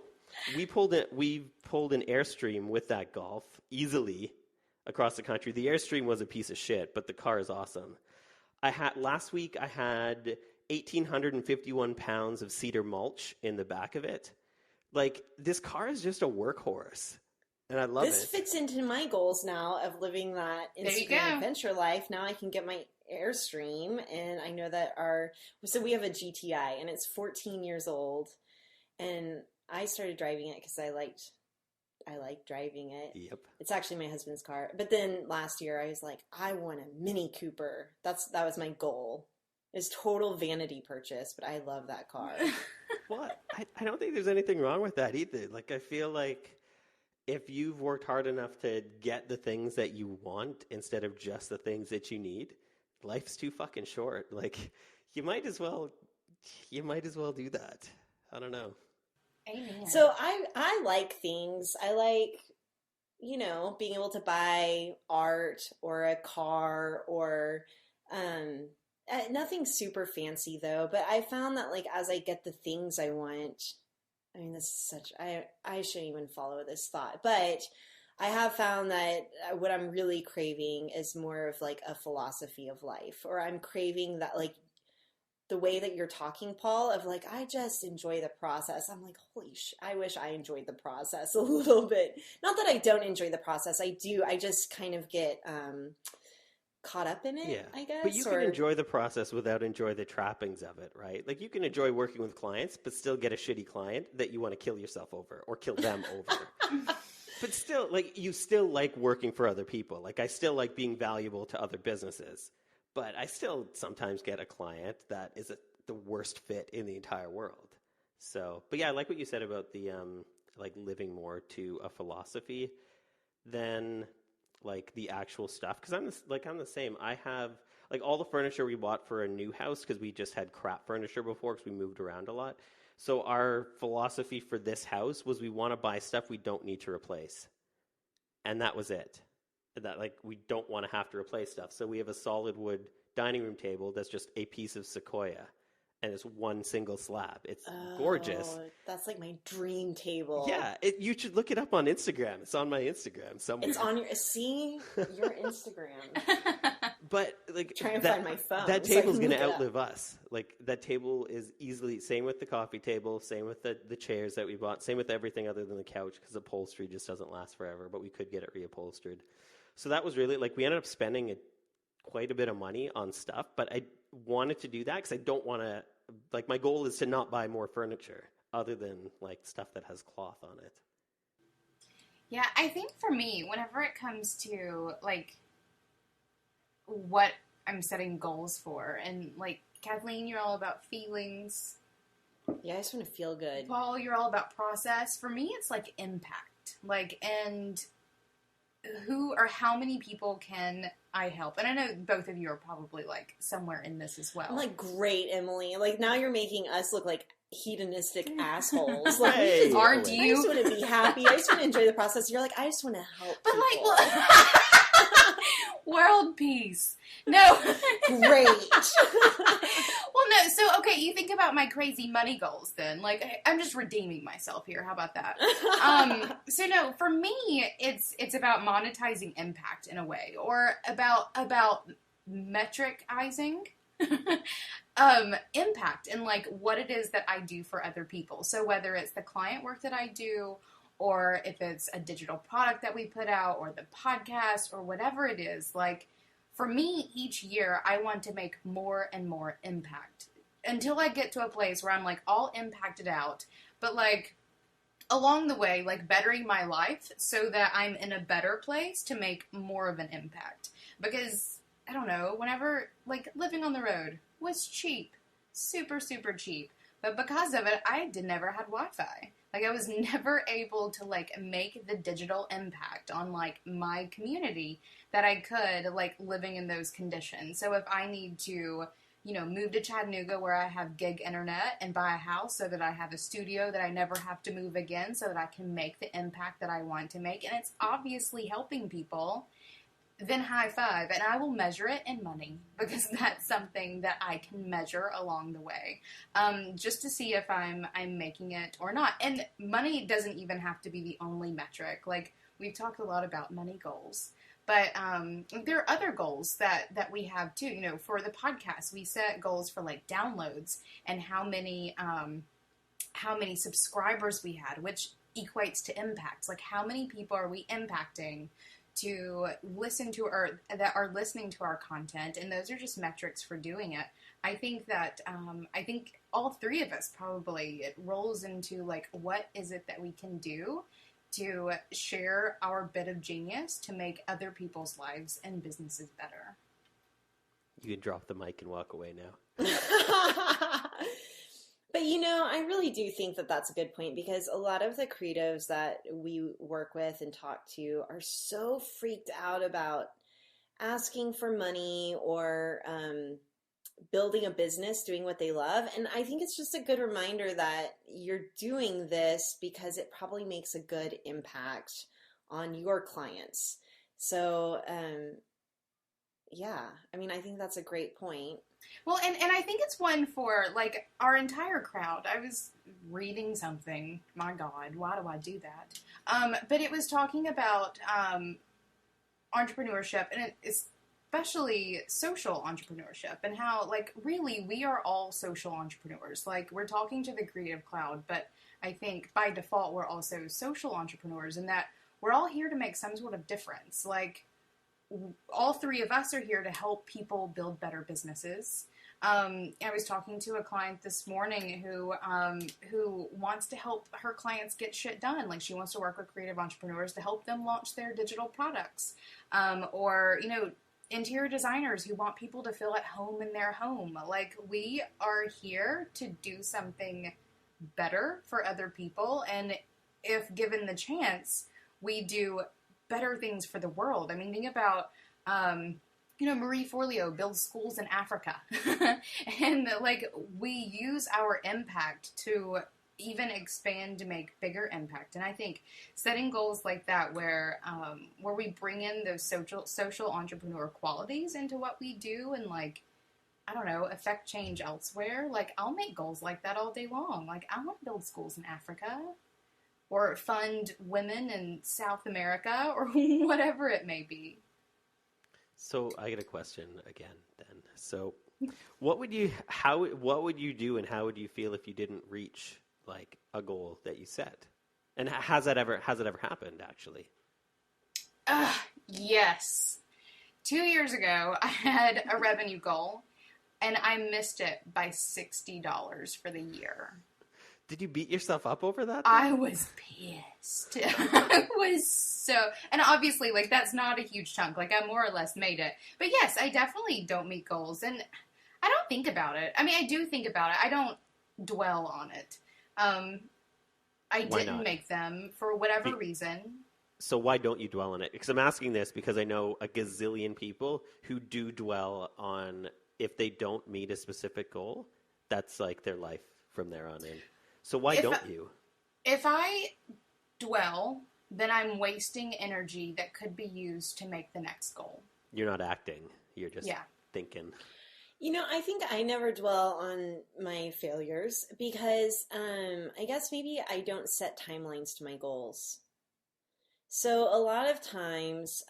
we pulled an Airstream with that Golf easily across the country. The Airstream was a piece of shit, but the car is awesome. Last week I had 1,851 pounds of cedar mulch in the back of it. Like, this car is just a workhorse, and I love it. This fits into my goals now of living that Instagram adventure life. Now I can get my Airstream, and I know that so we have a GTI, and it's 14 years old, and I started driving it because I liked driving it. Yep. It's actually my husband's car. But then last year I was like, I want a Mini Cooper. That was my goal. It's total vanity purchase, but I love that car. Well, I don't think there's anything wrong with that either. Like, I feel like if you've worked hard enough to get the things that you want instead of just the things that you need, life's too fucking short. Like, you might as well do that. I don't know. Amen. So I like things. I like, being able to buy art or a car or nothing super fancy though, but I found that like as I get the things I want, I mean, this is I shouldn't even follow this thought, but I have found that what I'm really craving is more of like a philosophy of life, or I'm craving that like the way that you're talking, Paul, of like, I just enjoy the process. I'm like, holy I wish I enjoyed the process a little bit. Not that I don't enjoy the process. I do. I just kind of get caught up in it, I guess. But you can enjoy the process without enjoy the trappings of it, right? Like, you can enjoy working with clients, but still get a shitty client that you want to kill yourself over or kill them over. But still, like, you still like working for other people. Like, I still like being valuable to other businesses. But I still sometimes get a client that is the worst fit in the entire world. So, but yeah, I like what you said about the like living more to a philosophy than like the actual stuff. Because I'm the same. I have like all the furniture we bought for a new house because we just had crap furniture before because we moved around a lot. So our philosophy for this house was we want to buy stuff we don't need to replace, and that was it. That like we don't want to have to replace stuff. So we have a solid wood dining room table that's just a piece of sequoia, and it's one single slab. It's gorgeous. That's like my dream table. Yeah, you should look it up on Instagram. It's on my Instagram somewhere. It's on your Instagram. But like, try and find my phone. That table's going to outlive us. Like, that table is easily, same with the coffee table, same with the chairs that we bought, same with everything other than the couch, because upholstery just doesn't last forever, but we could get it reupholstered. So that was really, like, we ended up spending quite a bit of money on stuff, but I wanted to do that because I don't want to, like, my goal is to not buy more furniture other than, like, stuff that has cloth on it. Yeah, I think for me, whenever it comes to, like, what I'm setting goals for, and, like, Kathleen, you're all about feelings. Yeah, I just want to feel good. Paul, you're all about process. For me, it's, like, impact. Like, and who or how many people can I help? And I know both of you are probably, like, somewhere in this as well. I'm like, great, Emily. Like, now you're making us look like hedonistic assholes. Like, hey, aren't you? I just want to be happy. I just want to enjoy the process. You're like, I just want to help but people. Like, world peace. No. Great. Well, no. So, okay, you think about my crazy money goals then. Like, I'm just redeeming myself here. How about that? So, no, for me, it's about monetizing impact in a way, or about metricizing. impact in like what it is that I do for other people. So whether it's the client work that I do, or if it's a digital product that we put out, or the podcast, or whatever it is, like for me, each year I want to make more and more impact until I get to a place where I'm like all impacted out, but like along the way, like bettering my life so that I'm in a better place to make more of an impact. Because I don't know, whenever like living on the road was cheap, super, super cheap. But because of it, I never had Wi-Fi. Like I was never able to like make the digital impact on like my community that I could like living in those conditions. So if I need to, you know, move to Chattanooga where I have gig internet and buy a house so that I have a studio that I never have to move again so that I can make the impact that I want to make. And it's obviously helping people. Then high five, and I will measure it in money because that's something that I can measure along the way, just to see if I'm making it or not. And money doesn't even have to be the only metric. Like we've talked a lot about money goals, but there are other goals that we have too. You know, for the podcast, we set goals for like downloads and how many subscribers we had, which equates to impacts. Like how many people are we impacting to listen to or that are listening to our content, and those are just metrics for doing it. I think that I think all three of us probably it rolls into like what is it that we can do to share our bit of genius to make other people's lives and businesses better. You can drop the mic and walk away now. But, you know, I really do think that that's a good point because a lot of the creatives that we work with and talk to are so freaked out about asking for money or building a business, doing what they love. And I think it's just a good reminder that you're doing this because it probably makes a good impact on your clients. So, yeah, I mean, I think that's a great point. Well, and I think it's one for, like, our entire crowd. I was reading something. My God, why do I do that? But it was talking about entrepreneurship, and especially social entrepreneurship, and how, like, really, we are all social entrepreneurs. Like, we're talking to the creative cloud, but I think by default, we're also social entrepreneurs, in that we're all here to make some sort of difference. Like, all three of us are here to help people build better businesses. I was talking to a client this morning who wants to help her clients get shit done. Like she wants to work with creative entrepreneurs to help them launch their digital products. Or, you know, interior designers who want people to feel at home in their home. Like we are here to do something better for other people. And if given the chance, we do better things for the world. I mean, think about, you know, Marie Forleo builds schools in Africa. And, like, we use our impact to even expand to make bigger impact. And I think setting goals like that where we bring in those social entrepreneur qualities into what we do and, like, I don't know, affect change elsewhere. Like, I'll make goals like that all day long. Like, I want to build schools in Africa. Or fund women in South America, or whatever it may be. So I get a question again then. So what would you do and how would you feel if you didn't reach like a goal that you set? And has that ever happened actually? Yes. 2 years ago, I had a revenue goal and I missed it by $60 for the year. Did you beat yourself up over that? I was pissed. I was so... And obviously, like, that's not a huge chunk. Like, I more or less made it. But yes, I definitely don't meet goals. And I don't think about it. I mean, I do think about it. I don't dwell on it. I didn't make them for whatever reason. So why don't you dwell on it? Because I'm asking this because I know a gazillion people who do dwell on if they don't meet a specific goal, that's like their life from there on in. So why don't you? If I dwell, then I'm wasting energy that could be used to make the next goal. You're not acting. You're just thinking. You know, I think I never dwell on my failures because I guess maybe I don't set timelines to my goals. So a lot of times,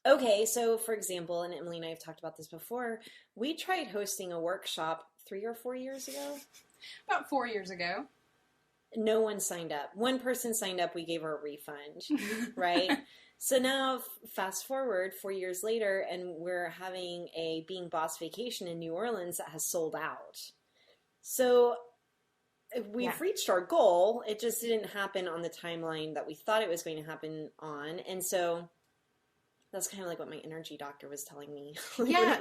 Okay, so for example, and Emily and I have talked about this before, we tried hosting a workshop 3 or 4 years ago. About 4 years ago. No one signed up. One person signed up, we gave her a refund, right? So now, fast forward 4 years later, and we're having a Being Boss vacation in New Orleans that has sold out. So we've reached our goal. It just didn't happen on the timeline that we thought it was going to happen on. And so that's kind of like what my energy doctor was telling me. Yeah.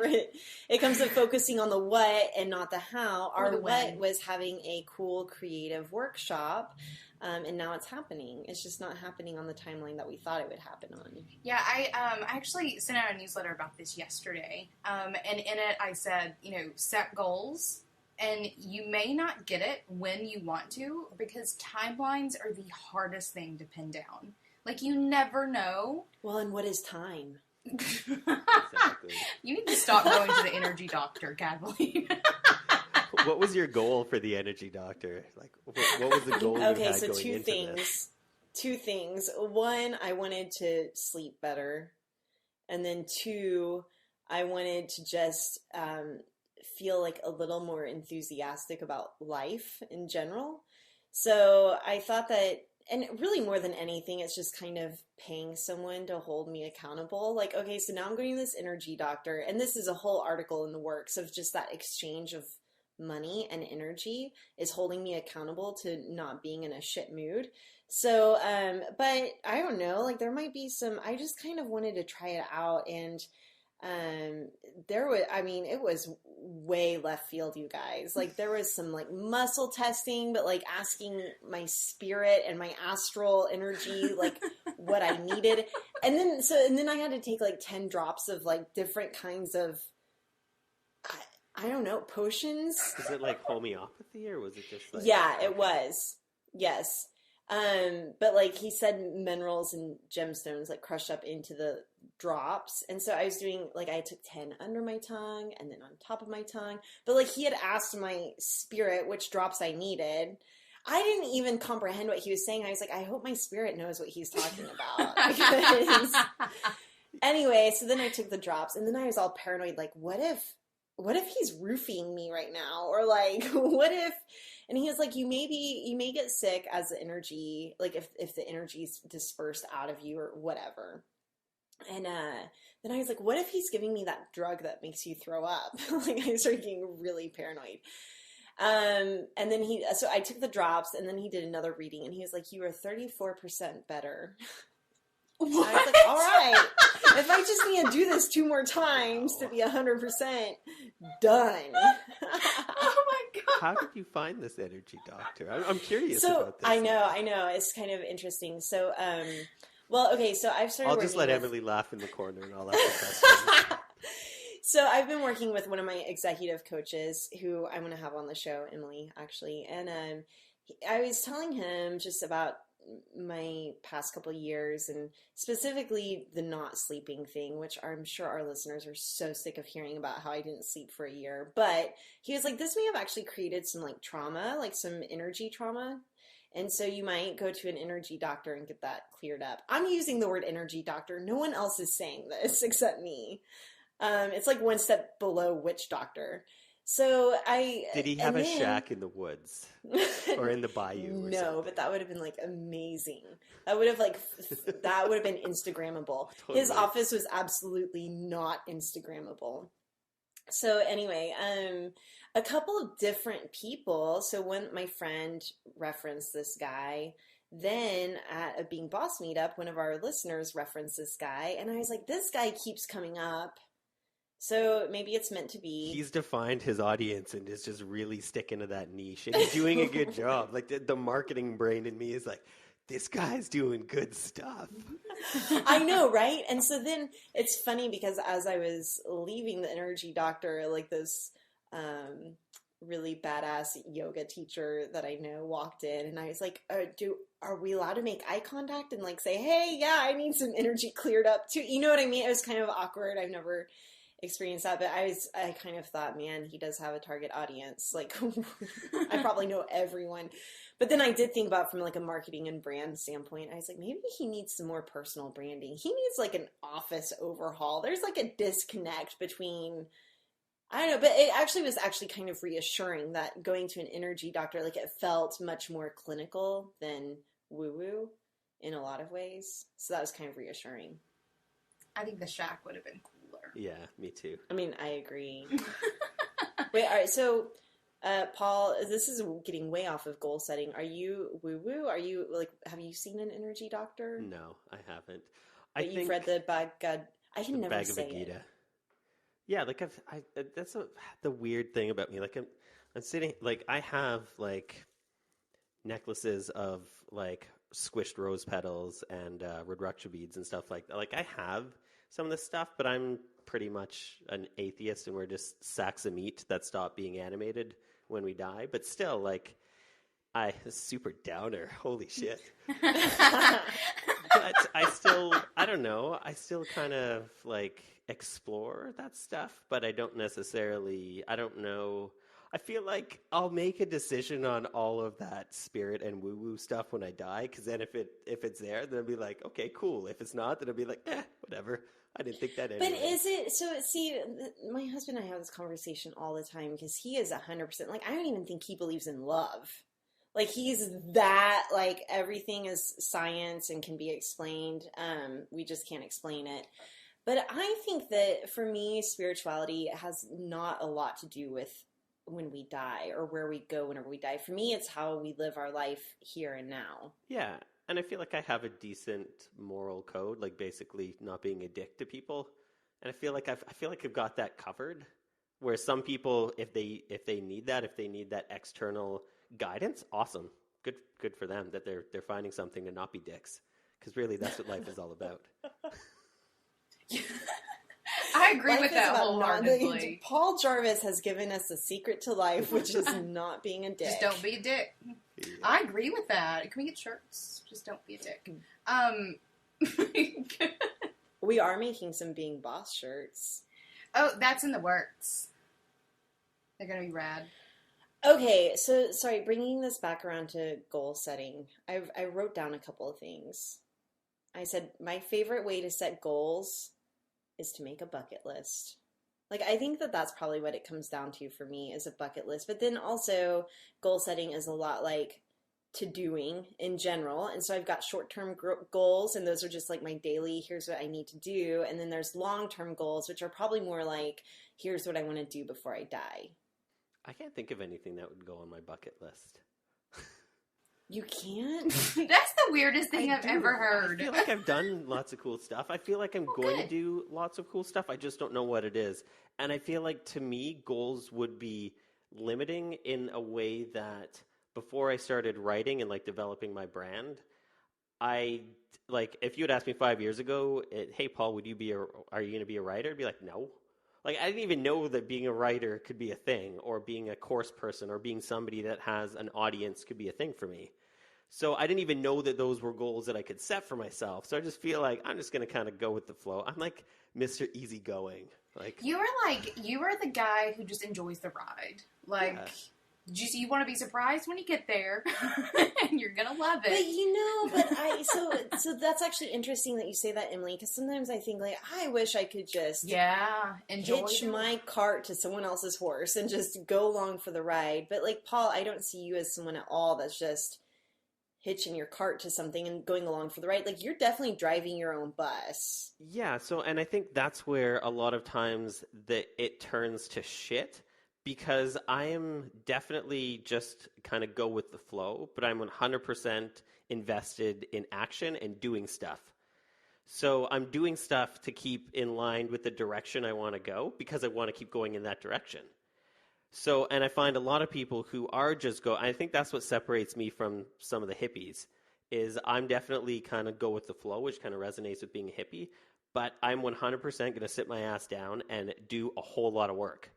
It comes to focusing on the what and not the how. Or Our the what when. was having a cool creative workshop, and now it's happening. It's just not happening on the timeline that we thought it would happen on. Yeah, I actually sent out a newsletter about this yesterday, and in it I said, set goals, and you may not get it when you want to, because timelines are the hardest thing to pin down. Like, you never know. Well, and what is time? Exactly. You need to stop going to the energy doctor, Kathleen. What was your goal for the energy doctor? Like, what was the goal you Okay, had so going two into things. this? Two things. One, I wanted to sleep better. And then two, I wanted to just feel like a little more enthusiastic about life in general. So I thought that, and really more than anything, it's just kind of paying someone to hold me accountable. Like, okay, so now I'm going to this energy doctor, and this is a whole article in the works of just that exchange of money and energy is holding me accountable to not being in a shit mood. So, but I don't know, like there might be some, I just kind of wanted to try it out, and it was way left field, you guys. Like there was some like muscle testing, but like asking my spirit and my astral energy like what I needed. And then I had to take like 10 drops of like different kinds of I don't know, potions. Is it like homeopathy, or was it just like... Yeah, it was. Yes. But like he said, minerals and gemstones like crushed up into the drops. And so I was doing, like, I took 10 under my tongue and then on top of my tongue. But like he had asked my spirit which drops I needed. I didn't even comprehend what he was saying. I was like, I hope my spirit knows what he's talking about. Because... Anyway, so then I took the drops, and then I was all paranoid, like, what if he's roofing me right now? Or like, what if... And he was like, you may get sick as the energy, like if the energy's dispersed out of you or whatever. And then I was like, what if he's giving me that drug that makes you throw up? Like I started getting really paranoid. And then so I took the drops, and then he did another reading, and he was like, you are 34% better. What? I was like, all right, if I just need to do this 2 more times to be 100% done. Oh my God. How did you find this energy doctor? I'm curious So about this. I know. It's kind of interesting. So, well, okay, so I've started I'll just let working Emily laugh in the corner, and I'll ask the questions. So I've been working with one of my executive coaches who I'm going to have on the show, Emily, actually. And I was telling him just about my past couple of years, and specifically the not sleeping thing, which I'm sure our listeners are so sick of hearing about how I didn't sleep for a year. But he was like, this may have actually created some like trauma, like some energy trauma. And so you might go to an energy doctor and get that cleared up. I'm using the word energy doctor. No one else is saying this except me. It's like one step below witch doctor. So Did he have a shack in the woods or in the bayou? No, something? but that would have been like amazing. That would have been Instagrammable. Totally. His office was absolutely not Instagrammable. So anyway, a couple of different people. So when my friend referenced this guy, then at a Being Boss meetup, one of our listeners referenced this guy, and I was like, this guy keeps coming up. So maybe it's meant to be. He's defined his audience and is just really sticking to that niche, and he's doing a good job. Like the marketing brain in me is like, this guy's doing good stuff. I know, right? And so then it's funny because as I was leaving the energy doctor, like this really badass yoga teacher that I know walked in, and I was like, are we allowed to make eye contact and like say, hey, yeah, I need some energy cleared up too? You know what I mean? It was kind of awkward. I've never experience that, but I kind of thought, man, he does have a target audience. Like, I probably know everyone. But then I did think about from like a marketing and brand standpoint. I was like, maybe he needs some more personal branding. He needs like an office overhaul. There's like a disconnect between, I don't know, but it actually was kind of reassuring that going to an energy doctor, like it felt much more clinical than woo-woo in a lot of ways. So that was kind of reassuring. I think the shack would have been cooler. Yeah, me too. I mean, I agree. Wait, all right, so Paul, this is getting way off of goal setting. Are you woo-woo? Are you, like, have you seen an energy doctor? No, I haven't. But you've read the Bhagavad, I can never say Gita. it. Yeah, like that's the weird thing about me. Like I'm sitting, like I have like necklaces of like squished rose petals and Rudraksha beads and stuff like that. Like I have some of this stuff, but I'm pretty much an atheist and we're just sacks of meat that stop being animated when we die. But still, like super downer. Holy shit. But I don't know. I still kind of like explore that stuff, but I don't know. I feel like I'll make a decision on all of that spirit and woo-woo stuff when I die, because then if it's there, then I'll be like, okay, cool. If it's not, then I'll be like, whatever. I didn't think that anyway. But is it, so see, my husband and I have this conversation all the time because he is 100%, like, I don't even think he believes in love. Like, he's that, like, everything is science and can be explained. We just can't explain it. But I think that, for me, spirituality has not a lot to do with when we die or where we go whenever we die. For me, it's how we live our life here and now. Yeah, and I feel like I have a decent moral code, like, basically not being a dick to people. And I feel like I've got that covered. Where some people, if they need that external guidance, awesome, good for them that they're finding something to not be dicks, because really that's what life is all about. I agree with that wholeheartedly. Paul Jarvis has given us a secret to life, which is not being a dick. Just don't be a dick. Yeah. I agree with that. Can we get shirts? Just don't be a dick. We are making some Being Boss shirts. Oh, that's in the works. They're gonna be rad. Okay, so sorry, bringing this back around to goal setting, I wrote down a couple of things. I said my favorite way to set goals is to make a bucket list. Like, I think that that's probably what it comes down to for me, is a bucket list. But then also, goal setting is a lot like to-doing in general. And so I've got short-term goals, and those are just like my daily, here's what I need to do. And then there's long-term goals, which are probably more like, here's what I want to do before I die. I can't think of anything that would go on my bucket list. You can't? That's the weirdest thing I've ever heard. I feel like I've done lots of cool stuff. I feel like I'm going to do lots of cool stuff. I just don't know what it is. And I feel like, to me, goals would be limiting in a way that before I started writing and like developing my brand, if you had asked me 5 years ago, hey, Paul, are you going to be a writer? I'd be like, no. Like, I didn't even know that being a writer could be a thing, or being a course person, or being somebody that has an audience could be a thing for me. So I didn't even know that those were goals that I could set for myself. So I just feel like I'm just going to kind of go with the flow. I'm like Mr. Easygoing. Like, you are the guy who just enjoys the ride. Like, yeah. You want to be surprised when you get there, and you're gonna love it. But so that's actually interesting that you say that, Emily, because sometimes I think, like, I wish I could just hitch my cart to someone else's horse and just go along for the ride. But like, Paul, I don't see you as someone at all that's just hitching your cart to something and going along for the ride. Like, you're definitely driving your own bus. Yeah. So, and I think that's where a lot of times that it turns to shit. Because I am definitely just kind of go with the flow, but I'm 100% invested in action and doing stuff. So I'm doing stuff to keep in line with the direction I want to go, because I want to keep going in that direction. So, and I find a lot of people who are just I think that's what separates me from some of the hippies, is I'm definitely kind of go with the flow, which kind of resonates with being a hippie, but I'm 100% going to sit my ass down and do a whole lot of work.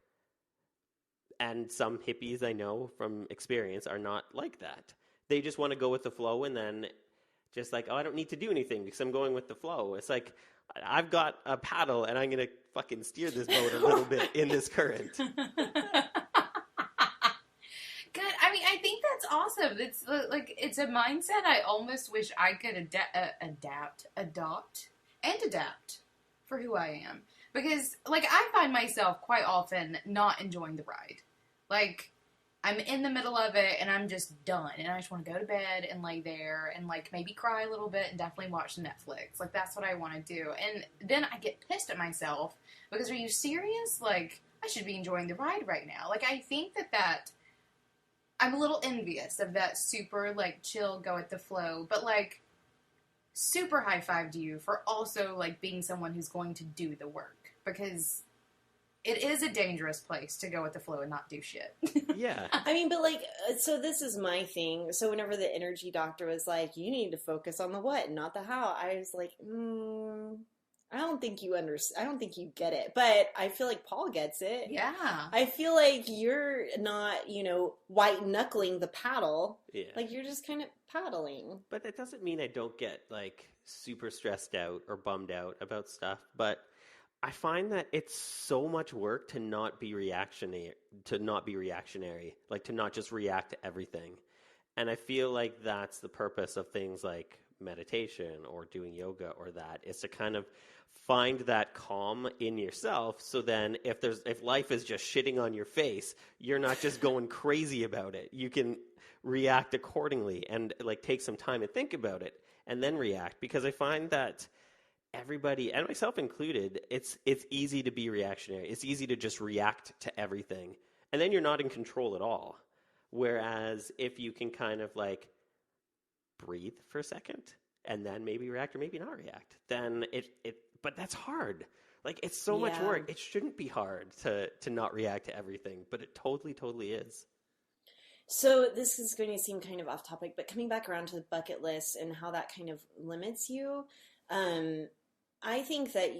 And some hippies I know from experience are not like that. They just want to go with the flow, and then just like, oh, I don't need to do anything because I'm going with the flow. It's like, I've got a paddle and I'm going to fucking steer this boat a little bit in this current. Good. I mean, I think that's awesome. It's like, it's a mindset I almost wish I could adopt for who I am. Because, like, I find myself quite often not enjoying the ride. Like, I'm in the middle of it, and I'm just done. And I just want to go to bed and lay there and, like, maybe cry a little bit and definitely watch some Netflix. Like, that's what I want to do. And then I get pissed at myself because, are you serious? Like, I should be enjoying the ride right now. Like, I think that I'm a little envious of that super, like, chill, go with the flow. But, like, super high five to you for also, like, being someone who's going to do the work. Because it is a dangerous place to go with the flow and not do shit. Yeah. I mean, but like, so this is my thing. So whenever the energy doctor was like, you need to focus on the what, not the how, I was like, I don't think you understand. I don't think you get it. But I feel like Paul gets it. Yeah. I feel like you're not, white knuckling the paddle. Yeah. Like you're just kind of paddling. But that doesn't mean I don't get like super stressed out or bummed out about stuff. But I find that it's so much work to not be reactionary, like to not just react to everything. And I feel like that's the purpose of things like meditation or doing yoga or that, is to kind of find that calm in yourself. So then if life is just shitting on your face, you're not just going crazy about it. You can react accordingly and like take some time and think about it and then react. Because I find that everybody, and myself included, it's easy to be reactionary. It's easy to just react to everything. And then you're not in control at all. Whereas if you can kind of like breathe for a second and then maybe react or maybe not react, then but that's hard. Like it's so much work. It shouldn't be hard to not react to everything, but it totally, totally is. So this is going to seem kind of off topic, but coming back around to the bucket list and how that kind of limits you, I think that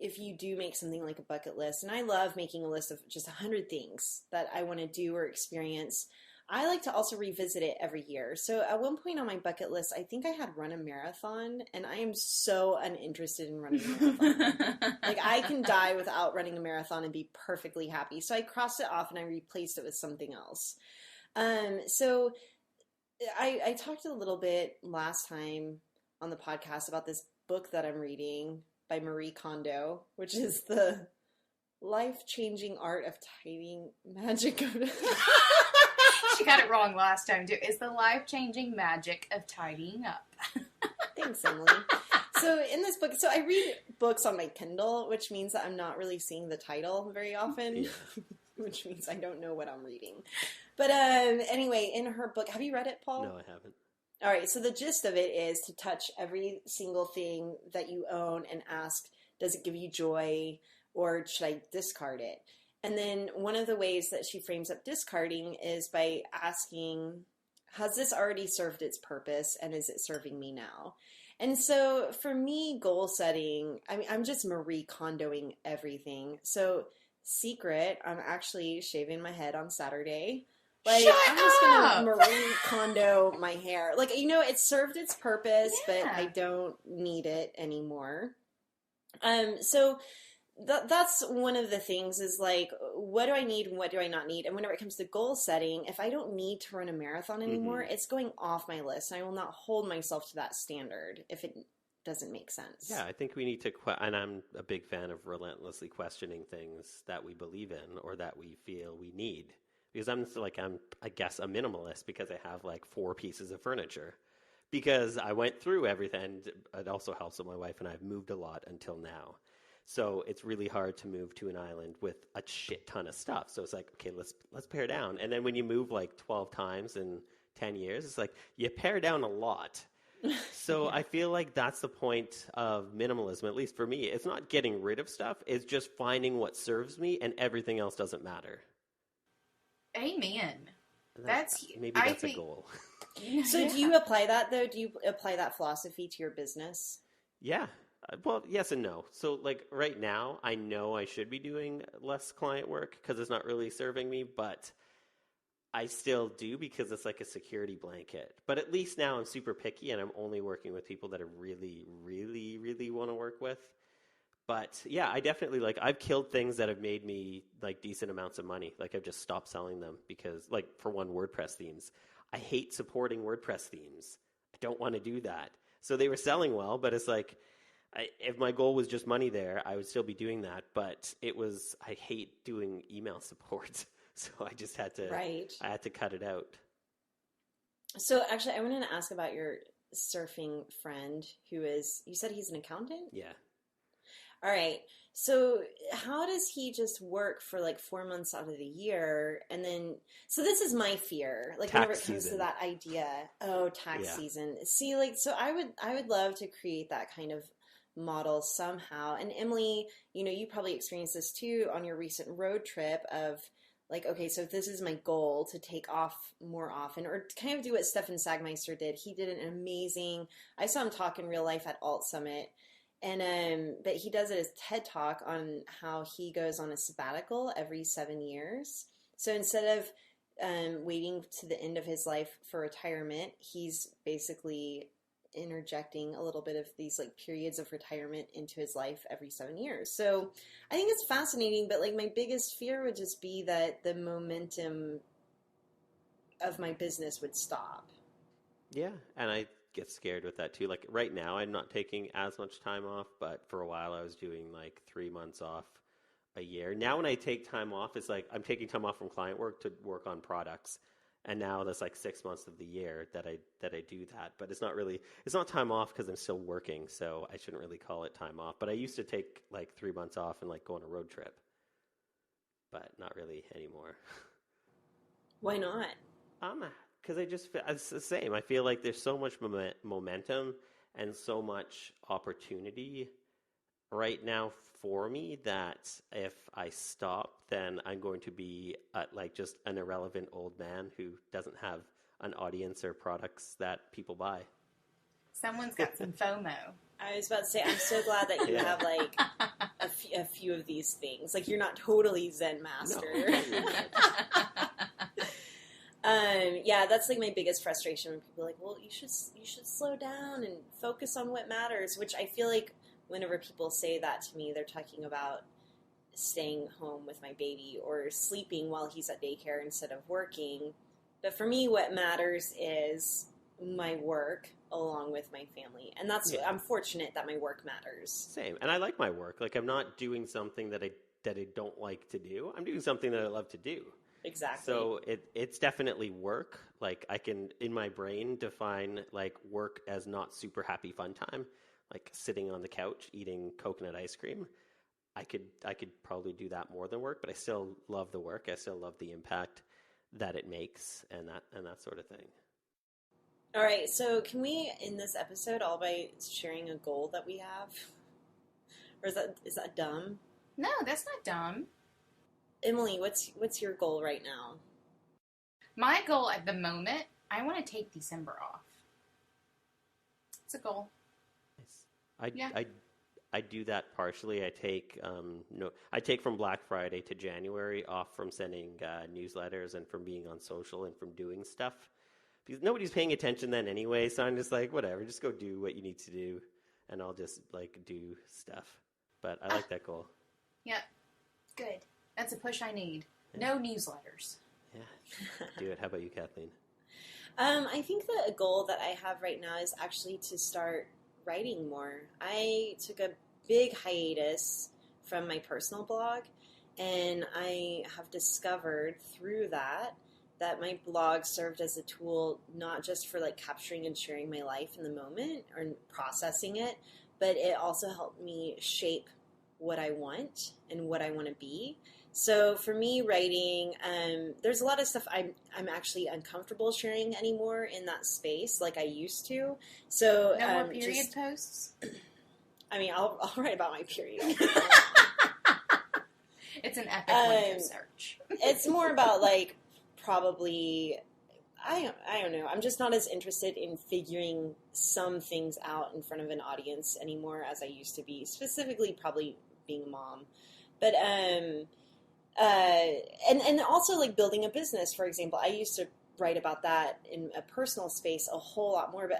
if you do make something like a bucket list, and I love making a list of just 100 things that I want to do or experience, I like to also revisit it every year. So at one point on my bucket list, I think I had run a marathon, and I am so uninterested in running a marathon. Like I can die without running a marathon and be perfectly happy. So I crossed it off and I replaced it with something else. So I talked a little bit last time on the podcast about this book that I'm reading by Marie Kondo, which is the life-changing art of tidying magic of She got it wrong last time too. It's the life-changing magic of tidying up. Thanks, Emily. So in this book, so I read books on my Kindle, which means that I'm not really seeing the title very often, which means I don't know what I'm reading. But anyway, in her book, have you read it, Paul? No, I haven't. All right, so the gist of it is to touch every single thing that you own and ask, does it give you joy or should I discard it? And then one of the ways that she frames up discarding is by asking, has this already served its purpose and is it serving me now? And so for me, goal setting, I mean, I'm just Marie Kondoing everything. So secret, I'm actually shaving my head on Saturday. Like, I'm just gonna Marie Kondo my hair. Like, it served its purpose, but I don't need it anymore. So that's one of the things is like, what do I need and what do I not need? And whenever it comes to goal setting, if I don't need to run a marathon anymore, it's going off my list. And I will not hold myself to that standard if it doesn't make sense. Yeah, I think we need to, and I'm a big fan of relentlessly questioning things that we believe in or that we feel we need. Because I guess, a minimalist because I have like 4 pieces of furniture. Because I went through everything. And it also helps that my wife and I have moved a lot until now. So it's really hard to move to an island with a shit ton of stuff. So it's like, okay, let's pare down. And then when you move like 12 times in 10 years, it's like you pare down a lot. So I feel like that's the point of minimalism, at least for me. It's not getting rid of stuff. It's just finding what serves me and everything else doesn't matter. Amen. Maybe that's a goal. So do you apply that, though? Do you apply that philosophy to your business? Yeah. Well, yes and no. So, like, right now, I know I should be doing less client work because it's not really serving me, but I still do because it's like a security blanket. But at least now I'm super picky and I'm only working with people that I really, really, really want to work with. But yeah, I definitely like I've killed things that have made me like decent amounts of money. Like I've just stopped selling them because like for one, WordPress themes. I hate supporting WordPress themes. I don't want to do that. So they were selling well, but it's like if my goal was just money there, I would still be doing that. But I hate doing email support. So I just had to, Right. I had to cut it out. So actually, I wanted to ask about your surfing friend you said he's an accountant? Yeah. All right. So how does he just work for like 4 months out of the year? And then, so this is my fear, like whenever it comes to that idea, tax season. See, like, so I would love to create that kind of model somehow. And Emily, you probably experienced this too on your recent road trip of like, okay, so this is my goal to take off more often or to kind of do what Stefan Sagmeister did. He did an amazing, I saw him talk in real life at Alt Summit. And but he does it as TED Talk on how he goes on a sabbatical every 7 years. So instead of waiting to the end of his life for retirement, he's basically interjecting a little bit of these like periods of retirement into his life every 7 years. So I think it's fascinating, but like my biggest fear would just be that the momentum of my business would stop. Yeah, and I get scared with that too. Like right now, I'm not taking as much time off, but for a while I was doing like 3 months off a year. Now when I take time off, it's like I'm taking time off from client work to work on products. And now that's like 6 months of the year that I do that. But it's not time off because I'm still working, so I shouldn't really call it time off. But I used to take like 3 months off and like go on a road trip, but not really anymore. Why not? Because it's the same. I feel like there's so much momentum and so much opportunity right now for me that if I stop, then I'm going to be like just an irrelevant old man who doesn't have an audience or products that people buy. Someone's got some FOMO. I was about to say, I'm so glad that you have like a few of these things. Like you're not totally Zen master. No. Yeah, that's like my biggest frustration when people are like, well, you should slow down and focus on what matters, which I feel like whenever people say that to me, they're talking about staying home with my baby or sleeping while he's at daycare instead of working. But for me, what matters is my work along with my family. And that's, I'm fortunate that my work matters. Same. And I like my work. Like I'm not doing something that I don't like to do. I'm doing something that I love to do. Exactly. So it's definitely work. Like I can, in my brain, define like work as not super happy fun time, like sitting on the couch eating coconut ice cream. I could probably do that more than work, but I still love the work. I still love the impact that it makes and that sort of thing. All right. So can we end this episode all by sharing a goal that we have? Or is that dumb? No, that's not dumb. Emily, what's your goal right now? My goal at the moment, I want to take December off. It's a goal. Nice. I do that partially. I take from Black Friday to January off from sending newsletters and from being on social and from doing stuff because nobody's paying attention then anyway. So I'm just like, whatever, just go do what you need to do, and I'll just like do stuff. But I like that goal. Yep. Good. That's a push I need. No newsletters. Yeah. Do it. How about you, Kathleen? I think that a goal that I have right now is actually to start writing more. I took a big hiatus from my personal blog, and I have discovered through that my blog served as a tool not just for like capturing and sharing my life in the moment or processing it, but it also helped me shape what I want and what I want to be. So for me, writing, there's a lot of stuff I'm actually uncomfortable sharing anymore in that space like I used to. So no more period posts? I mean, I'll write about my period. It's an epic link of search. It's more about like probably, I don't know. I'm just not as interested in figuring some things out in front of an audience anymore as I used to be, specifically probably being a mom. But and also like building a business, for example. I used to write about that in a personal space a whole lot more, but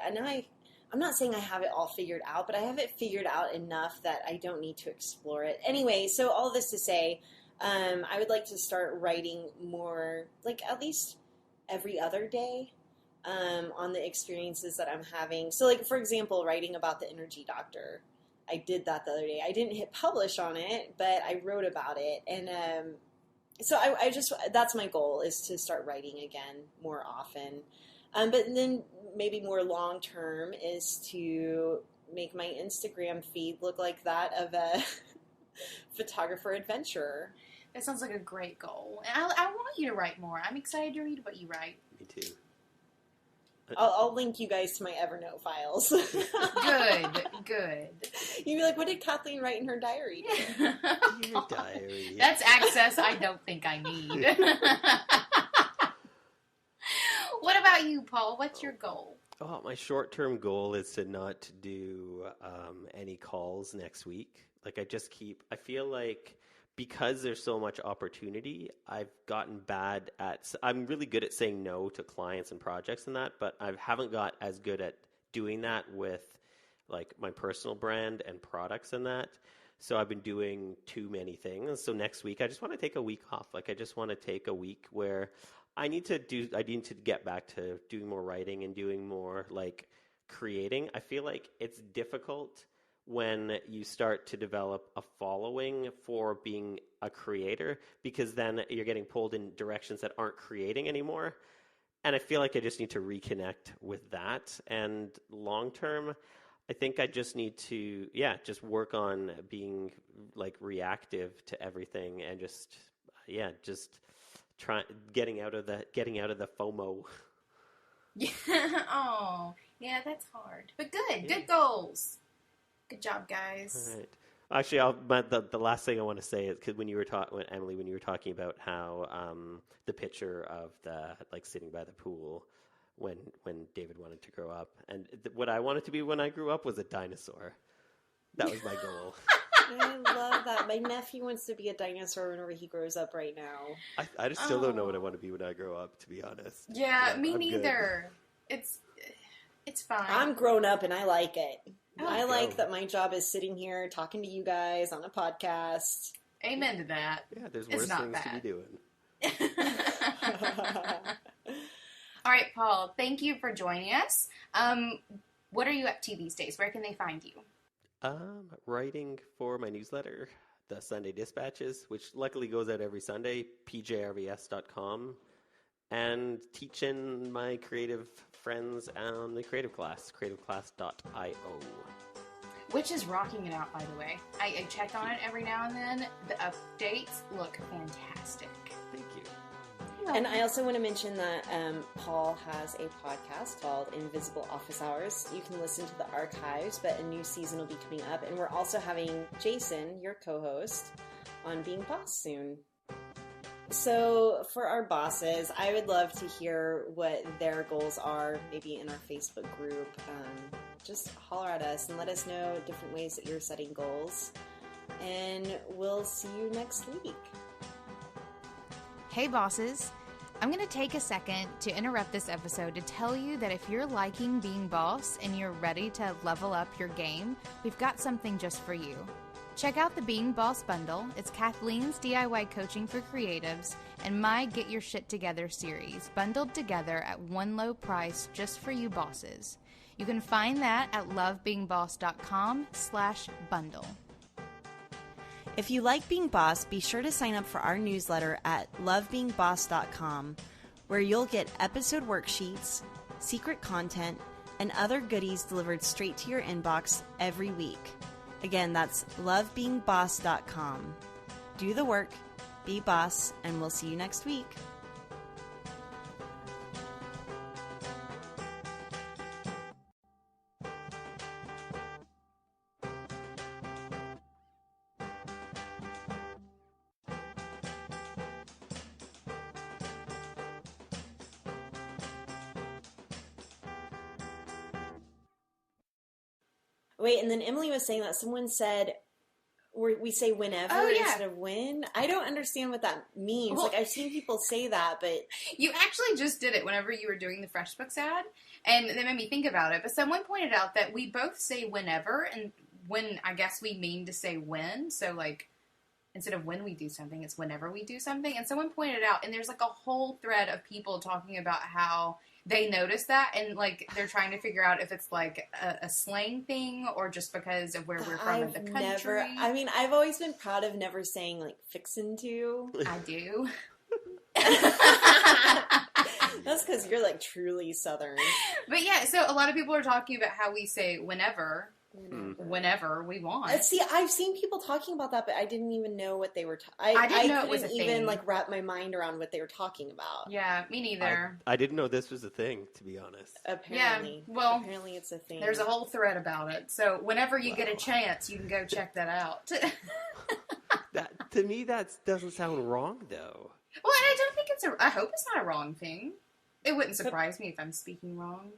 I'm not saying I have it all figured out, but I have it figured out enough that I don't need to explore it. Anyway, so all this to say, I would like to start writing more, like at least every other day, on the experiences that I'm having. So, like, for example, writing about the energy doctor. I did that the other day. I didn't hit publish on it, but I wrote about it. And so I just, that's my goal, is to start writing again more often. But then maybe more long term is to make my Instagram feed look like that of a photographer adventurer. That sounds like a gret goal. And I want you to write more. I'm excited to read what you write. Me too. I'll link you guys to my Evernote files. Good. You'd be like, what did Kathleen write in her diary? Your diary. That's access I don't think I need. What about you, Paul? What's your goal? Oh, my short-term goal is to not do any calls next week. Like, I feel like because there's so much opportunity, I've gotten bad at, I'm really good at saying no to clients and projects and that, but I haven't got as good at doing that with like my personal brand and products and that. So I've been doing too many things. So next week, I just want to take a week off. Like, I just want to take a week where I need to get back to doing more writing and doing more like creating. I feel like it's difficult when you start to develop a following for being a creator, because then you're getting pulled in directions that aren't creating anymore. And I feel like I just need to reconnect with that. And long term, I think I just need to, just work on being like reactive to everything and just try getting out of the FOMO. Yeah. Oh, yeah, that's hard. But good goals. Good job, guys. All right. Actually, the last thing I want to say is because when you were talking about how the picture of the like sitting by the pool when David wanted to grow up, and what I wanted to be when I grew up was a dinosaur. That was my goal. I love that. My nephew wants to be a dinosaur whenever he grows up right now. I just still don't know what I want to be when I grow up, to be honest. Yeah, me neither. Good. It's fine. I'm grown up and I like it. Oh, I like that my job is sitting here talking to you guys on a podcast. Amen to that. Yeah, there's worse things to be doing. All right, Paul, thank you for joining us. What are you up to these days? Where can they find you? Writing for my newsletter, the Sunday Dispatches, which luckily goes out every Sunday, pjrvs.com, and teaching my creative friends on the creative class, creativeclass.io. Which is rocking it out, by the way. I check on it every now and then. The updates look fantastic. Thank you. And I also want to mention that Paul has a podcast called Invisible Office Hours. You can listen to the archives, but a new season will be coming up. And we're also having Jason, your co-host, on Being Boss soon. So for our bosses, I would love to hear what their goals are, maybe in our Facebook group. Just holler at us and let us know different ways that you're setting goals. And we'll see you next week. Hey bosses, I'm going to take a second to interrupt this episode to tell you that if you're liking being boss and you're ready to level up your game, we've got something just for you. Check out the Being Boss bundle. It's Kathleen's DIY coaching for creatives and my Get Your Shit Together series, bundled together at one low price just for you bosses. You can find that at lovebeingboss.com/bundle. If you like Being Boss, be sure to sign up for our newsletter at lovebeingboss.com, where you'll get episode worksheets, secret content, and other goodies delivered straight to your inbox every week. Again, that's lovebeingboss.com. Do the work, be boss, and we'll see you next week. Wait, and then Emily was saying that someone said, we say whenever instead of when. I don't understand what that means. Well, like, I've seen people say that, but... You actually just did it whenever you were doing the FreshBooks ad, and it made me think about it. But someone pointed out that we both say whenever, and when, I guess we mean to say when. So, like, instead of when we do something, it's whenever we do something. And someone pointed out, and there's, like, a whole thread of people talking about how they notice that, and, like, they're trying to figure out if it's, like, a slang thing or just because of where we're from in the country. I've always been proud of never saying, like, fixin' to. I do. That's because you're, like, truly Southern. But, yeah, so a lot of people are talking about how we say whenever we want. See, I've seen people talking about that, but I didn't even know what they were I didn't know it was a couldn't even thing. like wrap my mind around what they were talking about. Yeah, me neither. I didn't know this was a thing, to be honest. Apparently. Yeah, well, apparently it's a thing. There's a whole thread about it. So whenever you get a chance, you can go check that out. That, to me, that doesn't sound wrong, though. Well, and I don't think I hope it's not a wrong thing. It wouldn't surprise me if I'm speaking wrong.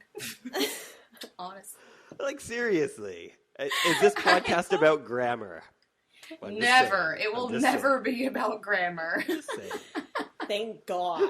Honestly. Like, seriously. Is this podcast about grammar? Never. It will never be about grammar. Thank God.